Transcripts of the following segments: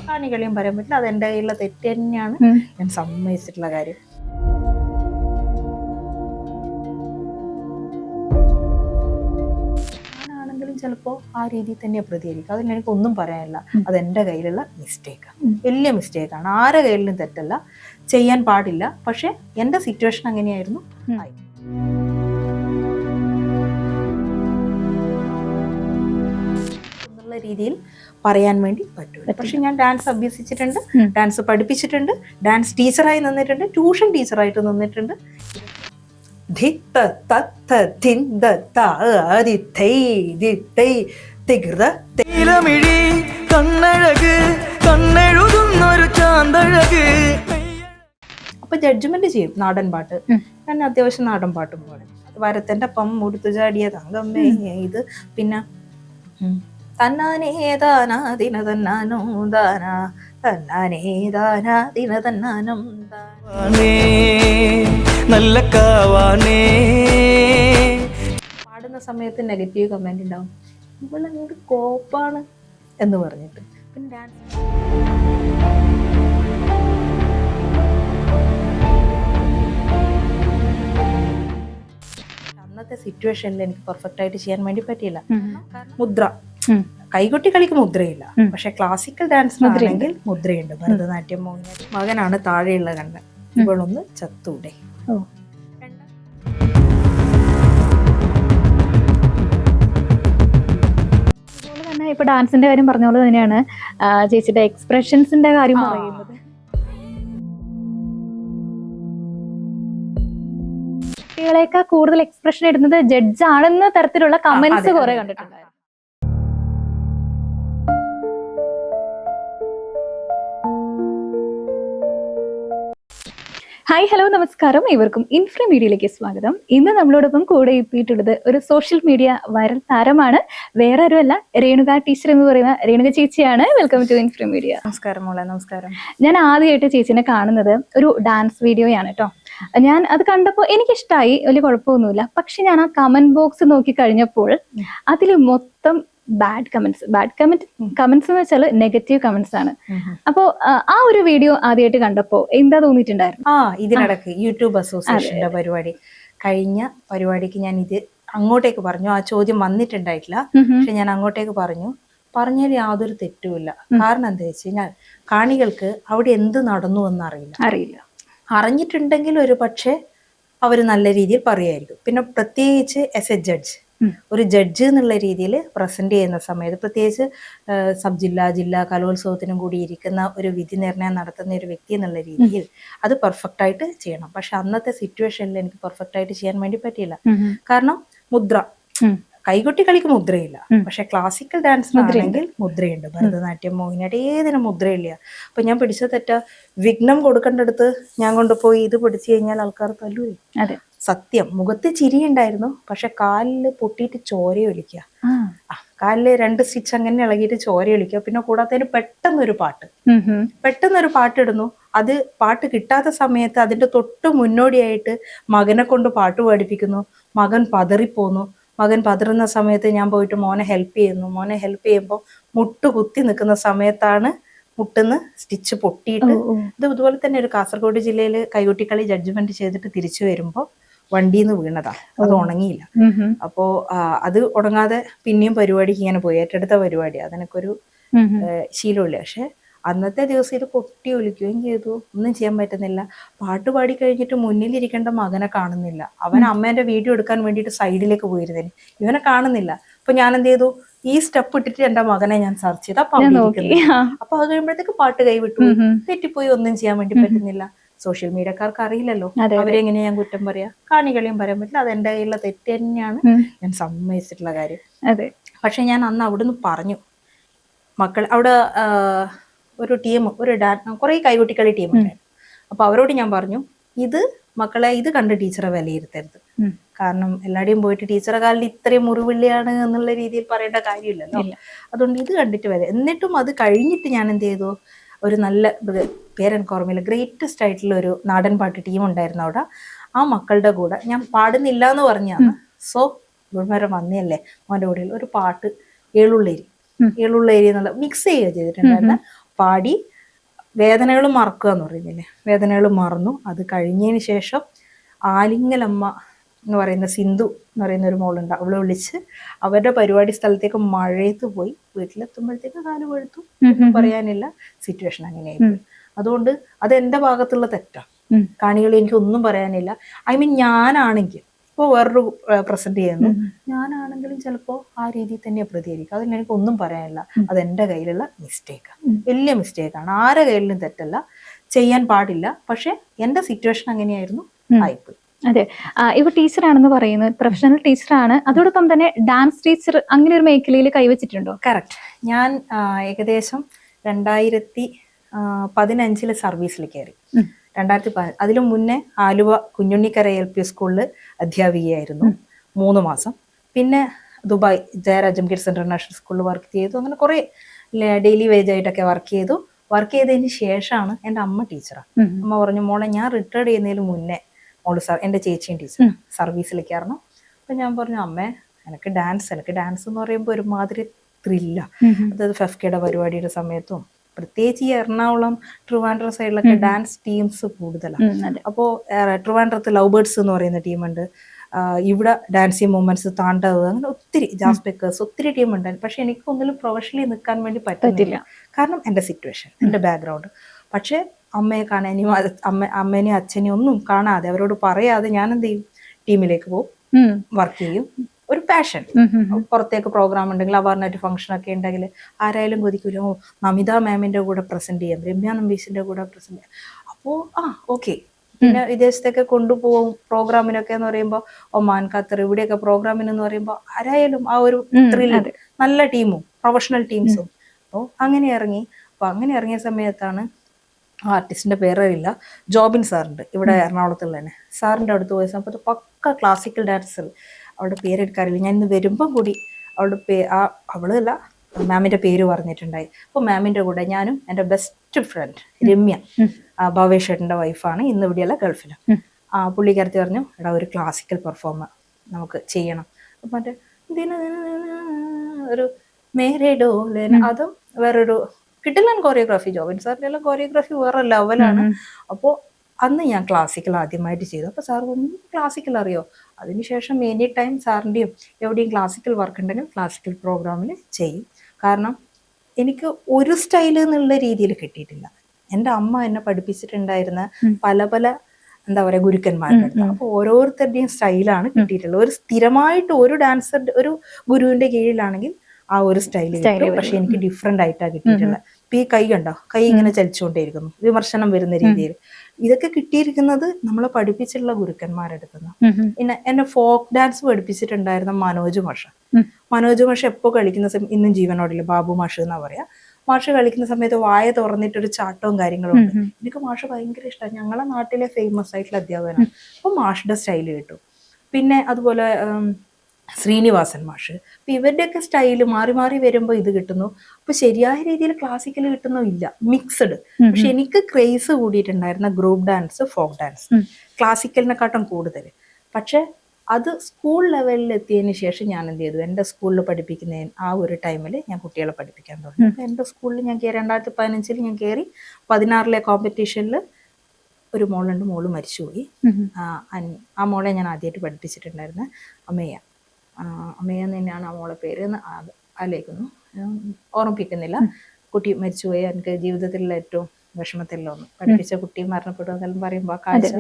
കാണികളെയും പറയാൻ പറ്റില്ല, അതെൻ്റെ കയ്യിലുള്ള തെറ്റ് തന്നെയാണ്. ഞാൻ സമ്മതിച്ചിട്ടുള്ള കാര്യം. ഞാനാണെങ്കിലും ചിലപ്പോൾ ആ രീതിയിൽ തന്നെ പ്രതികരിക്കും. അതിൽ എനിക്കൊന്നും പറയാനില്ല. അതെൻ്റെ കയ്യിലുള്ള മിസ്റ്റേക്കാണ്, വലിയ മിസ്റ്റേക്കാണ്. ആരുടെ കയ്യിലും തെറ്റല്ല, ചെയ്യാൻ പാടില്ല. പക്ഷെ എൻ്റെ സിറ്റുവേഷൻ അങ്ങനെയായിരുന്നു. രീതിയിൽ പറയാൻ വേണ്ടി പറ്റൂല. പക്ഷെ ഞാൻ ഡാൻസ് അഭ്യസിച്ചിട്ടുണ്ട്, ഡാൻസ് പഠിപ്പിച്ചിട്ടുണ്ട്, ഡാൻസ് ടീച്ചറായി നിന്നിട്ടുണ്ട്, ട്യൂഷൻ ടീച്ചറായിട്ട് നിന്നിട്ടുണ്ട്. അപ്പൊ ജഡ്ജ്മെന്റ് ചെയ്യും നാടൻ പാട്ട്. ഞാൻ അത്യാവശ്യം നാടൻ പാട്ടും പാടും. വരത്തിന്റെ പം മുടുത്തു ചാടിയ തങ്കമ്മേ ഇത്, പിന്നെ തന്നാനേതാനാ ദിന തന്നാനോ ദാനാ തന്നാനേതാനാ ദിന തന്നാനം പാടുന്ന സമയത്ത് നെഗറ്റീവ് കമന്റ് ഉണ്ടാവും, ഇവളെന്ത് കോപ്പാണ് എന്ന് പറഞ്ഞിട്ട്. പിന്നെ ഡാൻസ് അന്നത്തെ സിറ്റുവേഷനിൽ എനിക്ക് പെർഫെക്റ്റ് ആയിട്ട് ചെയ്യാൻ വേണ്ടി പറ്റിയില്ല. മുദ്ര, കൈകൊട്ടി കളിക്ക് മുദ്രയില്ല, പക്ഷെ ക്ലാസിക്കൽ ഡാൻസിനാണെങ്കിൽ മുദ്രയുണ്ട്. ഭരതനാട്യം, മോഹിനിയാട്ടം. മകനാണ് താഴെയുള്ള കണ്ണൻ, ഇവളൊന്ന് ചത്തൂടെ. അതുപോലെ തന്നെ ഇപ്പൊ ഡാൻസിന്റെ കാര്യം പറഞ്ഞ പോലെ തന്നെയാണ് ചേച്ചിയുടെ എക്സ്പ്രഷൻസിന്റെ കാര്യം പറയുന്നത്. കുട്ടികളെക്കാൾ കൂടുതൽ എക്സ്പ്രഷൻ ഇടുന്നത് ജഡ്ജ് ആണെന്ന തരത്തിലുള്ള കമന്റ്സ് കുറെ കണ്ടിട്ടുണ്ടായിരുന്നു. ഹായ്, ഹലോ, നമസ്കാരം. ഇവർക്കും ഇൻഫ്ര മീഡിയയിലേക്ക് സ്വാഗതം. ഇന്ന് നമ്മളോടൊപ്പം കൂടെ എത്തിയിട്ടുള്ളത് ഒരു സോഷ്യൽ മീഡിയ വൈറൽ താരമാണ്. വേറെ ആരുമല്ല, രേണുക ടീച്ചർ എന്ന് പറയുന്ന രേണുക ചേച്ചിയാണ്. Welcome to Infra Media. നമസ്കാരം മോളെ. നമസ്കാരം. ഞാൻ ആദ്യമായിട്ട് ചേച്ചിനെ കാണുന്നത് ഒരു ഡാൻസ് വീഡിയോയാണ് കേട്ടോ. ഞാൻ അത് കണ്ടപ്പോൾ എനിക്കിഷ്ടമായി, വലിയ കുഴപ്പമൊന്നുമില്ല. പക്ഷെ ഞാൻ ആ കമന്റ് ബോക്സ് നോക്കി കഴിഞ്ഞപ്പോൾ അതിൽ മൊത്തം ബാഡ് കമന്റ്സ് എന്ന് വെച്ചാൽ നെഗറ്റീവ് കമന്റ്സ് ആണ്. അപ്പോ ആ ഒരു വീഡിയോ ആദ്യമായിട്ട് കണ്ടപ്പോ എന്താ തോന്നിയിട്ടുണ്ടായിരുന്നു? ഇതിനിടക്ക് യൂട്യൂബ് അസോസിയേഷന്റെ പരിപാടി കഴിഞ്ഞ പരിപാടിക്ക് ഞാൻ ഇത് അങ്ങോട്ടേക്ക് പറഞ്ഞു. ആ ചോദ്യം വന്നിട്ടുണ്ടായിട്ടില്ല, പക്ഷെ ഞാൻ അങ്ങോട്ടേക്ക് പറഞ്ഞാൽ യാതൊരു തെറ്റുമില്ല. കാരണം എന്താ വെച്ച് കഴിഞ്ഞാൽ കാണികൾക്ക് അവിടെ എന്ത് നടന്നു എന്ന് അറിയില്ല. അറിഞ്ഞിട്ടുണ്ടെങ്കിൽ ഒരു പക്ഷെ അവർ നല്ല രീതിയിൽ പറയുമായിരിക്കും. പിന്നെ പ്രത്യേകിച്ച് ആസ് എ ജഡ്ജ്, ഒരു ജഡ്ജ് എന്നുള്ള രീതിയിൽ പ്രസന്റ് ചെയ്യുന്ന സമയത്ത്, പ്രത്യേകിച്ച് സബ് ജില്ലാ കലോത്സവത്തിനും കൂടി ഇരിക്കുന്ന ഒരു വിധി നിർണ്ണയം നടത്തുന്ന ഒരു വ്യക്തി എന്നുള്ള രീതിയിൽ അത് പെർഫെക്റ്റ് ആയിട്ട് ചെയ്യണം. പക്ഷെ അന്നത്തെ സിറ്റുവേഷനിൽ എനിക്ക് പെർഫെക്റ്റ് ആയിട്ട് ചെയ്യാൻ വേണ്ടി പറ്റിയില്ല. കാരണം മുദ്ര, കൈകൊട്ടി കളിക്ക് മുദ്രയില്ല, പക്ഷെ ക്ലാസിക്കൽ ഡാൻസിനാണെങ്കിൽ മുദ്രയുണ്ട്. ഭരതനാട്യം, മോഹിനിയാട്ടം, ഏതിനും മുദ്രയില്ല. അപ്പൊ ഞാൻ പിടിച്ച തെറ്റ വിഘ്നം കൊടുക്കേണ്ടടുത്ത് ഞാൻ കൊണ്ടുപോയി ഇത് പിടിച്ചു കഴിഞ്ഞാൽ ആൾക്കാർ തല്ലൂരി. സത്യം, മുഖത്ത് ചിരിയുണ്ടായിരുന്നു, പക്ഷെ കാലില് പൊട്ടിയിട്ട് ചോരയൊലിക്കുക. കാലില് 2 സ്റ്റിച്ച് അങ്ങനെ ഇളകിയിട്ട് ചോരയൊലിക്കുക. പിന്നെ കൂടാത്തതിന് പെട്ടെന്നൊരു പാട്ട് ഇടുന്നു. അത് പാട്ട് കിട്ടാത്ത സമയത്ത് അതിന്റെ തൊട്ട് മുന്നോടിയായിട്ട് മകനെ കൊണ്ട് പാട്ട് പഠിപ്പിക്കുന്നു. മകൻ പതറിപ്പോന്നു. മകൻ പതറുന്ന സമയത്ത് ഞാൻ പോയിട്ട് മോനെ ഹെൽപ്പ് ചെയ്യുമ്പോൾ മുട്ട് കുത്തി നിൽക്കുന്ന സമയത്താണ് മുട്ടെന്ന് സ്റ്റിച്ച് പൊട്ടിയിട്ട്. ഇത് ഇതുപോലെ തന്നെ ഒരു കാസർഗോഡ് ജില്ലയിൽ കൈകൊട്ടിക്കളി ജഡ്ജ്മെന്റ് ചെയ്തിട്ട് തിരിച്ചു വരുമ്പോൾ വണ്ടിന്ന് വീണതാ. അത് ഉണങ്ങിയില്ല. അപ്പോ അത് ഉണങ്ങാതെ പിന്നെയും പരിപാടിക്ക് ഇങ്ങനെ പോയി. ഏറ്റെടുത്ത പരിപാടി, അതിനൊരു ശീലമില്ല. പക്ഷെ അന്നത്തെ ദിവസം ഇത് പൊട്ടി ഒലിക്കുകയും ചെയ്തു. ഒന്നും ചെയ്യാൻ പറ്റുന്നില്ല. പാട്ട് പാടി കഴിഞ്ഞിട്ട് മുന്നിലിരിക്കേണ്ട മകനെ കാണുന്നില്ല. അവൻ അമ്മേന്റെ വീഡിയോ എടുക്കാൻ വേണ്ടിയിട്ട് സൈഡിലേക്ക് പോയിരുന്നേന്, ഇവനെ കാണുന്നില്ല. അപ്പൊ ഞാൻ എന്ത് ചെയ്തു, ഈ സ്റ്റെപ്പ് ഇട്ടിട്ട് എന്റെ മകനെ ഞാൻ സെർച്ച് ചെയ്ത് അപ്പൊ അത് കഴിയുമ്പോഴത്തേക്ക് പാട്ട് കൈവിട്ടു, തെറ്റിപ്പോയി. ഒന്നും ചെയ്യാൻ വേണ്ടി പറ്റുന്നില്ല. സോഷ്യൽ മീഡിയക്കാർക്ക് അറിയില്ലല്ലോ, അവരെങ്ങനെ ഞാൻ കുറ്റം പറയാ? കാണികളെയും പറയാൻ പറ്റില്ല. അത് എന്റെ കയ്യിലുള്ള തെറ്റ് തന്നെയാണ്. ഞാൻ സമ്മതിച്ചിട്ടുള്ള കാര്യം. പക്ഷെ ഞാൻ അന്ന് അവിടുന്ന് പറഞ്ഞു, മക്കൾ അവിടെ ഒരു ടീം, കുറെ കൈകൊട്ടിക്കളി ടീം ഉണ്ടായിരുന്നു. അപ്പൊ അവരോട് ഞാൻ പറഞ്ഞു, മക്കളെ ഇത് കണ്ട് ടീച്ചറെ വിലയിരുത്തരുത്. കാരണം എല്ലാവരുടെയും പോയിട്ട് ടീച്ചറെ കാലിൽ ഇത്രയും മുറിവിള്ളിയാണ് എന്നുള്ള രീതിയിൽ പറയേണ്ട കാര്യമില്ലല്ലോ. അതുകൊണ്ട് ഇത് കണ്ടിട്ട് വരെ. എന്നിട്ടും അത് കഴിഞ്ഞിട്ട് ഞാൻ എന്ത് ചെയ്തു, ഒരു നല്ല പേരെനിക്ക് ഓർമ്മയില്ല, ഗ്രേറ്റസ്റ്റ് ആയിട്ടുള്ള ഒരു നാടൻ പാട്ട് ടീം ഉണ്ടായിരുന്നു അവിടെ. ആ മക്കളുടെ കൂടെ ഞാൻ പാടുന്നില്ല എന്ന് പറഞ്ഞാണ്. സോ ഗുരുവാരം വന്നല്ലേ മോൻ്റെ കൂടെ ഒരു പാട്ട് ഏളുള്ളേരി എന്നുള്ള മിക്സ് ചെയ്യുക ചെയ്തിട്ടുണ്ടായിരുന്നു. പാടി വേദനകൾ മറക്കുക എന്ന് പറയുന്നില്ലേ, വേദനകൾ മറന്നു. അത് കഴിഞ്ഞതിന് ശേഷം ആലിങ്ങലമ്മ എന്ന് പറയുന്ന സിന്ധു എന്ന് പറയുന്ന ഒരു മോളുണ്ട്, അവളെ വിളിച്ച് അവരുടെ പരിപാടി സ്ഥലത്തേക്ക് മഴയത്ത് പോയി. വീട്ടിലെത്തുമ്പോഴത്തേക്ക് കാല് കൊഴുത്തു, ഒന്നും പറയാനില്ല, സിറ്റുവേഷൻ അങ്ങനെയായിരുന്നു. അതുകൊണ്ട് അത് എൻ്റെ ഭാഗത്തുള്ള തെറ്റാണ്. കാണികൾ എനിക്ക് ഒന്നും പറയാനില്ല. ഐ മീൻ ഞാനാണെങ്കിൽ ഇപ്പോൾ വേറൊരു പ്രസന്റ് ചെയ്യുന്നു, ഞാനാണെങ്കിലും ചിലപ്പോൾ ആ രീതിയിൽ തന്നെ പ്രതികരിക്കും. അതിൽ എനിക്ക് ഒന്നും പറയാനില്ല. അത് എൻ്റെ കയ്യിലുള്ള മിസ്റ്റേക്കാണ്, വലിയ മിസ്റ്റേക്കാണ്. ആരെ കയ്യിലും തെറ്റല്ല, ചെയ്യാൻ പാടില്ല. പക്ഷെ എൻ്റെ സിറ്റുവേഷൻ അങ്ങനെയായിരുന്നു, ആയിപ്പോയി. അതെ, ഇവ ടീച്ചറാണെന്ന് പറയുന്നത് പ്രൊഫഷണൽ ടീച്ചറാണ്, അതോടൊപ്പം തന്നെ ഡാൻസ് ടീച്ചർ അങ്ങനെ ഒരു മേഖലയിൽ കൈവച്ചിട്ടുണ്ടോ? കറക്റ്റ്. ഞാൻ ഏകദേശം 2015 സർവീസിൽ കയറി. 2010 അതിനു മുന്നേ ആലുവ കുഞ്ഞുണ്ണിക്കര LP സ്കൂളിൽ അധ്യാപികയായിരുന്നു 3 മാസം. പിന്നെ ദുബായ് ജയരാജം കിഡ്സ് ഇന്റർനാഷണൽ സ്കൂളിൽ വർക്ക് ചെയ്തു. അങ്ങനെ കുറേ ഡെയിലി വേജ് ആയിട്ടൊക്കെ വർക്ക് ചെയ്തു. വർക്ക് ചെയ്തതിന് ശേഷമാണ് എൻ്റെ അമ്മ ടീച്ചറാണ്. അമ്മ പറഞ്ഞു, മോളെ ഞാൻ റിട്ടയർഡ് ചെയ്യുന്നതിന് മുന്നേ മോള് എൻ്റെ ചേച്ചിയും ടീച്ചർ സർവീസിൽ കയറണം. അപ്പം ഞാൻ പറഞ്ഞു, അമ്മേ എനിക്ക് ഡാൻസ് എന്ന് പറയുമ്പോൾ ഒരുമാതിരി ത്രില്ല. അതായത് ഫെഫ്കയുടെ പരിപാടിയുടെ സമയത്തും പ്രത്യേകിച്ച് ഈ എറണാകുളം ട്രിവാൻഡ്രം സൈഡിലൊക്കെ ഡാൻസ് ടീംസ് കൂടുതലാണ്. അപ്പോൾ ട്രിവാൻഡ്രത്ത് ലവ് ബേർഡ്സ് എന്ന് പറയുന്ന ടീമുണ്ട്, ഇവിടെ ഡാൻസിങ് മൂവ്മെന്റ്സ്, താണ്ഡവ്, അങ്ങനെ ഒത്തിരി ജാസ് ബേക്കേഴ്സ്, ഒത്തിരി ടീം ഉണ്ടായിരുന്നു. പക്ഷെ എനിക്ക് ഒന്നിലും പ്രൊഫഷണലി നിൽക്കാൻ വേണ്ടി പറ്റില്ല, കാരണം എൻ്റെ സിറ്റുവേഷൻ, എൻ്റെ ബാക്ക്ഗ്രൗണ്ട്. പക്ഷെ അമ്മയെ കാണാനും അമ്മേനെയും അച്ഛനെയും ഒന്നും കാണാതെ, അവരോട് പറയാതെ ഞാൻ എന്ത് ചെയ്യും, ടീമിലേക്ക് പോകും, വർക്ക് ചെയ്യും. ഒരു പാഷൻ. പുറത്തേക്ക് പ്രോഗ്രാം ഉണ്ടെങ്കിൽ, അവാർനെറ്റ് ഫംഗ്ഷൻ ഒക്കെ ഉണ്ടെങ്കിൽ ആരായാലും കൊതിക്കൂല, ഓ നമിത മാമിന്റെ കൂടെ പ്രസന്റ് ചെയ്യാം, രമ്യ നമ്പീസിന്റെ കൂടെ പ്രസന്റ് ചെയ്യാം. അപ്പോൾ ഓക്കെ. പിന്നെ വിദേശത്തൊക്കെ കൊണ്ടുപോകും പ്രോഗ്രാമിനൊക്കെ എന്ന് പറയുമ്പോൾ, ഒമാൻ, ഖത്തർ, ഇവിടെയൊക്കെ പ്രോഗ്രാമിനെന്ന് പറയുമ്പോൾ ആരായാലും ആ ഒരു ത്രില്ല്, നല്ല ടീമും പ്രൊഫഷണൽ ടീംസും. അപ്പോൾ അങ്ങനെ ഇറങ്ങി. അപ്പോൾ അങ്ങനെ ഇറങ്ങിയ സമയത്താണ് ആർട്ടിസ്റ്റിന്റെ പേരറിയില്ല, ജോബിൻ സാറുണ്ട് ഇവിടെ എറണാകുളത്തുള്ള തന്നെ. സാറിൻ്റെ അടുത്ത് പോയ സമയത്ത് പക്ക ക്ലാസിക്കൽ ഡാൻസർ, അവളുടെ പേരെടുക്കാറില്ല. ഞാൻ ഇന്ന് വരുമ്പം കൂടി അവളുടെ അവളല്ല മാമിന്റെ പേര് പറഞ്ഞിട്ടുണ്ടായി. അപ്പോൾ മാമിന്റെ കൂടെ ഞാനും എൻ്റെ ബെസ്റ്റ് ഫ്രണ്ട് രമ്യ, ഭവേഷേട്ടൻ്റെ വൈഫാണ്, ഇന്ന് ഇവിടെയല്ല ഗൾഫിലാണ്. പുള്ളിക്കാരത്തി പറഞ്ഞു, എടാ ഒരു ക്ലാസിക്കൽ പെർഫോമർ നമുക്ക് ചെയ്യണം. മറ്റേ ഒരു മേരേഡോ, അതും വേറൊരു കിട്ടില്ല കൊറിയോഗ്രാഫി. ജോബിൻ സാറിൻ്റെ എല്ലാം കൊറിയോഗ്രാഫി വേറെ ലെവലാണ്. അപ്പോൾ അന്ന് ഞാൻ ക്ലാസിക്കൽ ആദ്യമായിട്ട് ചെയ്തു. അപ്പോൾ സാർ പറഞ്ഞു, ക്ലാസിക്കൽ അറിയോ? അതിനുശേഷം എനി ടൈം സാറിൻ്റെയും എവിടെയും ക്ലാസിക്കൽ വർക്ക് ഉണ്ടെങ്കിൽ ക്ലാസിക്കൽ പ്രോഗ്രാമിൽ ചെയ്യും. കാരണം എനിക്ക് ഒരു സ്റ്റൈൽ എന്നുള്ള രീതിയിൽ കിട്ടിയിട്ടില്ല. എൻ്റെ അമ്മ എന്നെ പഠിപ്പിച്ചിട്ടുണ്ടായിരുന്ന പല പല എന്താ പറയുക ഗുരുക്കന്മാരുടെ അടുത്ത്. അപ്പോൾ ഓരോരുത്തരുടെയും സ്റ്റൈലാണ് കിട്ടിയിട്ടുള്ളത്. ഒരു സ്ഥിരമായിട്ട് ഒരു ഡാൻസർ ഒരു ഗുരുവിന്റെ കീഴിലാണെങ്കിൽ ആ ഒരു സ്റ്റൈൽ കിട്ടും. പക്ഷെ എനിക്ക് ഡിഫറെന്റ് ആയിട്ടാണ് കിട്ടിയിട്ടുള്ളത്. ഇപ്പൊ ഈ കൈ കണ്ടോ, കൈ ഇങ്ങനെ ചലിച്ചുകൊണ്ടേയിരിക്കുന്നു, വിമർശനം വരുന്ന രീതിയിൽ. ഇതൊക്കെ കിട്ടിയിരിക്കുന്നത് നമ്മളെ പഠിപ്പിച്ചിട്ടുള്ള ഗുരുക്കന്മാരെടുത്തുനിന്ന്. പിന്നെ എന്നെ ഫോക്ക് ഡാൻസ് പഠിപ്പിച്ചിട്ടുണ്ടായിരുന്ന മനോജ് മാഷ് എപ്പോൾ കളിക്കുന്ന സമയം, ഇന്നും ജീവനോടില്ല, ബാബു മാഷ് എന്നാ പറയാ. മാഷ് കളിക്കുന്ന സമയത്ത് വായ തുറന്നിട്ടൊരു ചാട്ടവും കാര്യങ്ങളും ഉണ്ട്. എനിക്ക് മാഷ് ഭയങ്കര ഇഷ്ടമാണ്. ഞങ്ങളെ നാട്ടിലെ ഫേമസ് ആയിട്ടുള്ള അധ്യാപകനാണ്. അപ്പൊ മാഷിന്റെ സ്റ്റൈല് കിട്ടും. പിന്നെ അതുപോലെ ശ്രീനിവാസൻ മാഷ്. അപ്പൊ ഇവരുടെയൊക്കെ സ്റ്റൈല് മാറി മാറി വരുമ്പോൾ ഇത് കിട്ടുന്നു. അപ്പൊ ശരിയായ രീതിയിൽ ക്ലാസിക്കൽ കിട്ടുന്നില്ല, മിക്സഡ്. പക്ഷെ എനിക്ക് ക്രേസ് കൂടിയിട്ടുണ്ടായിരുന്ന ഗ്രൂപ്പ് ഡാൻസ്, ഫോക്ക് ഡാൻസ്, ക്ലാസിക്കലിനെക്കാട്ടും കൂടുതൽ. പക്ഷെ അത് സ്കൂൾ ലെവലിൽ എത്തിയതിന് ശേഷം ഞാൻ എന്ത് ചെയ്തു, എൻ്റെ സ്കൂളിൽ പഠിപ്പിക്കുന്ന ആ ഒരു ടൈമിൽ ഞാൻ കുട്ടികളെ പഠിപ്പിക്കാൻ തുടങ്ങി. അപ്പോൾ എൻ്റെ സ്കൂളിൽ ഞാൻ 2015 ഞാൻ കയറി. 16 കോമ്പറ്റീഷനിൽ ഒരു മോളുണ്ട്, മോള് മരിച്ചുപോയി. ആ മോളെ ഞാൻ ആദ്യമായിട്ട് പഠിപ്പിച്ചിട്ടുണ്ടായിരുന്ന അമ്മയെന്ന് തന്നെയാണ് ആ മോളെ പേര് എന്ന് ആലോചിക്കുന്നു, ഓർമ്മിപ്പിക്കുന്നില്ല. കുട്ടി മരിച്ചുപോയി. എനിക്ക് ജീവിതത്തിലുള്ള ഏറ്റവും വിഷമത്തിലുള്ള ഒന്ന്. പഠിപ്പിച്ച കുട്ടി മരണപ്പെടുക എന്നെല്ലാം പറയുമ്പോൾ ആ കാഴ്ച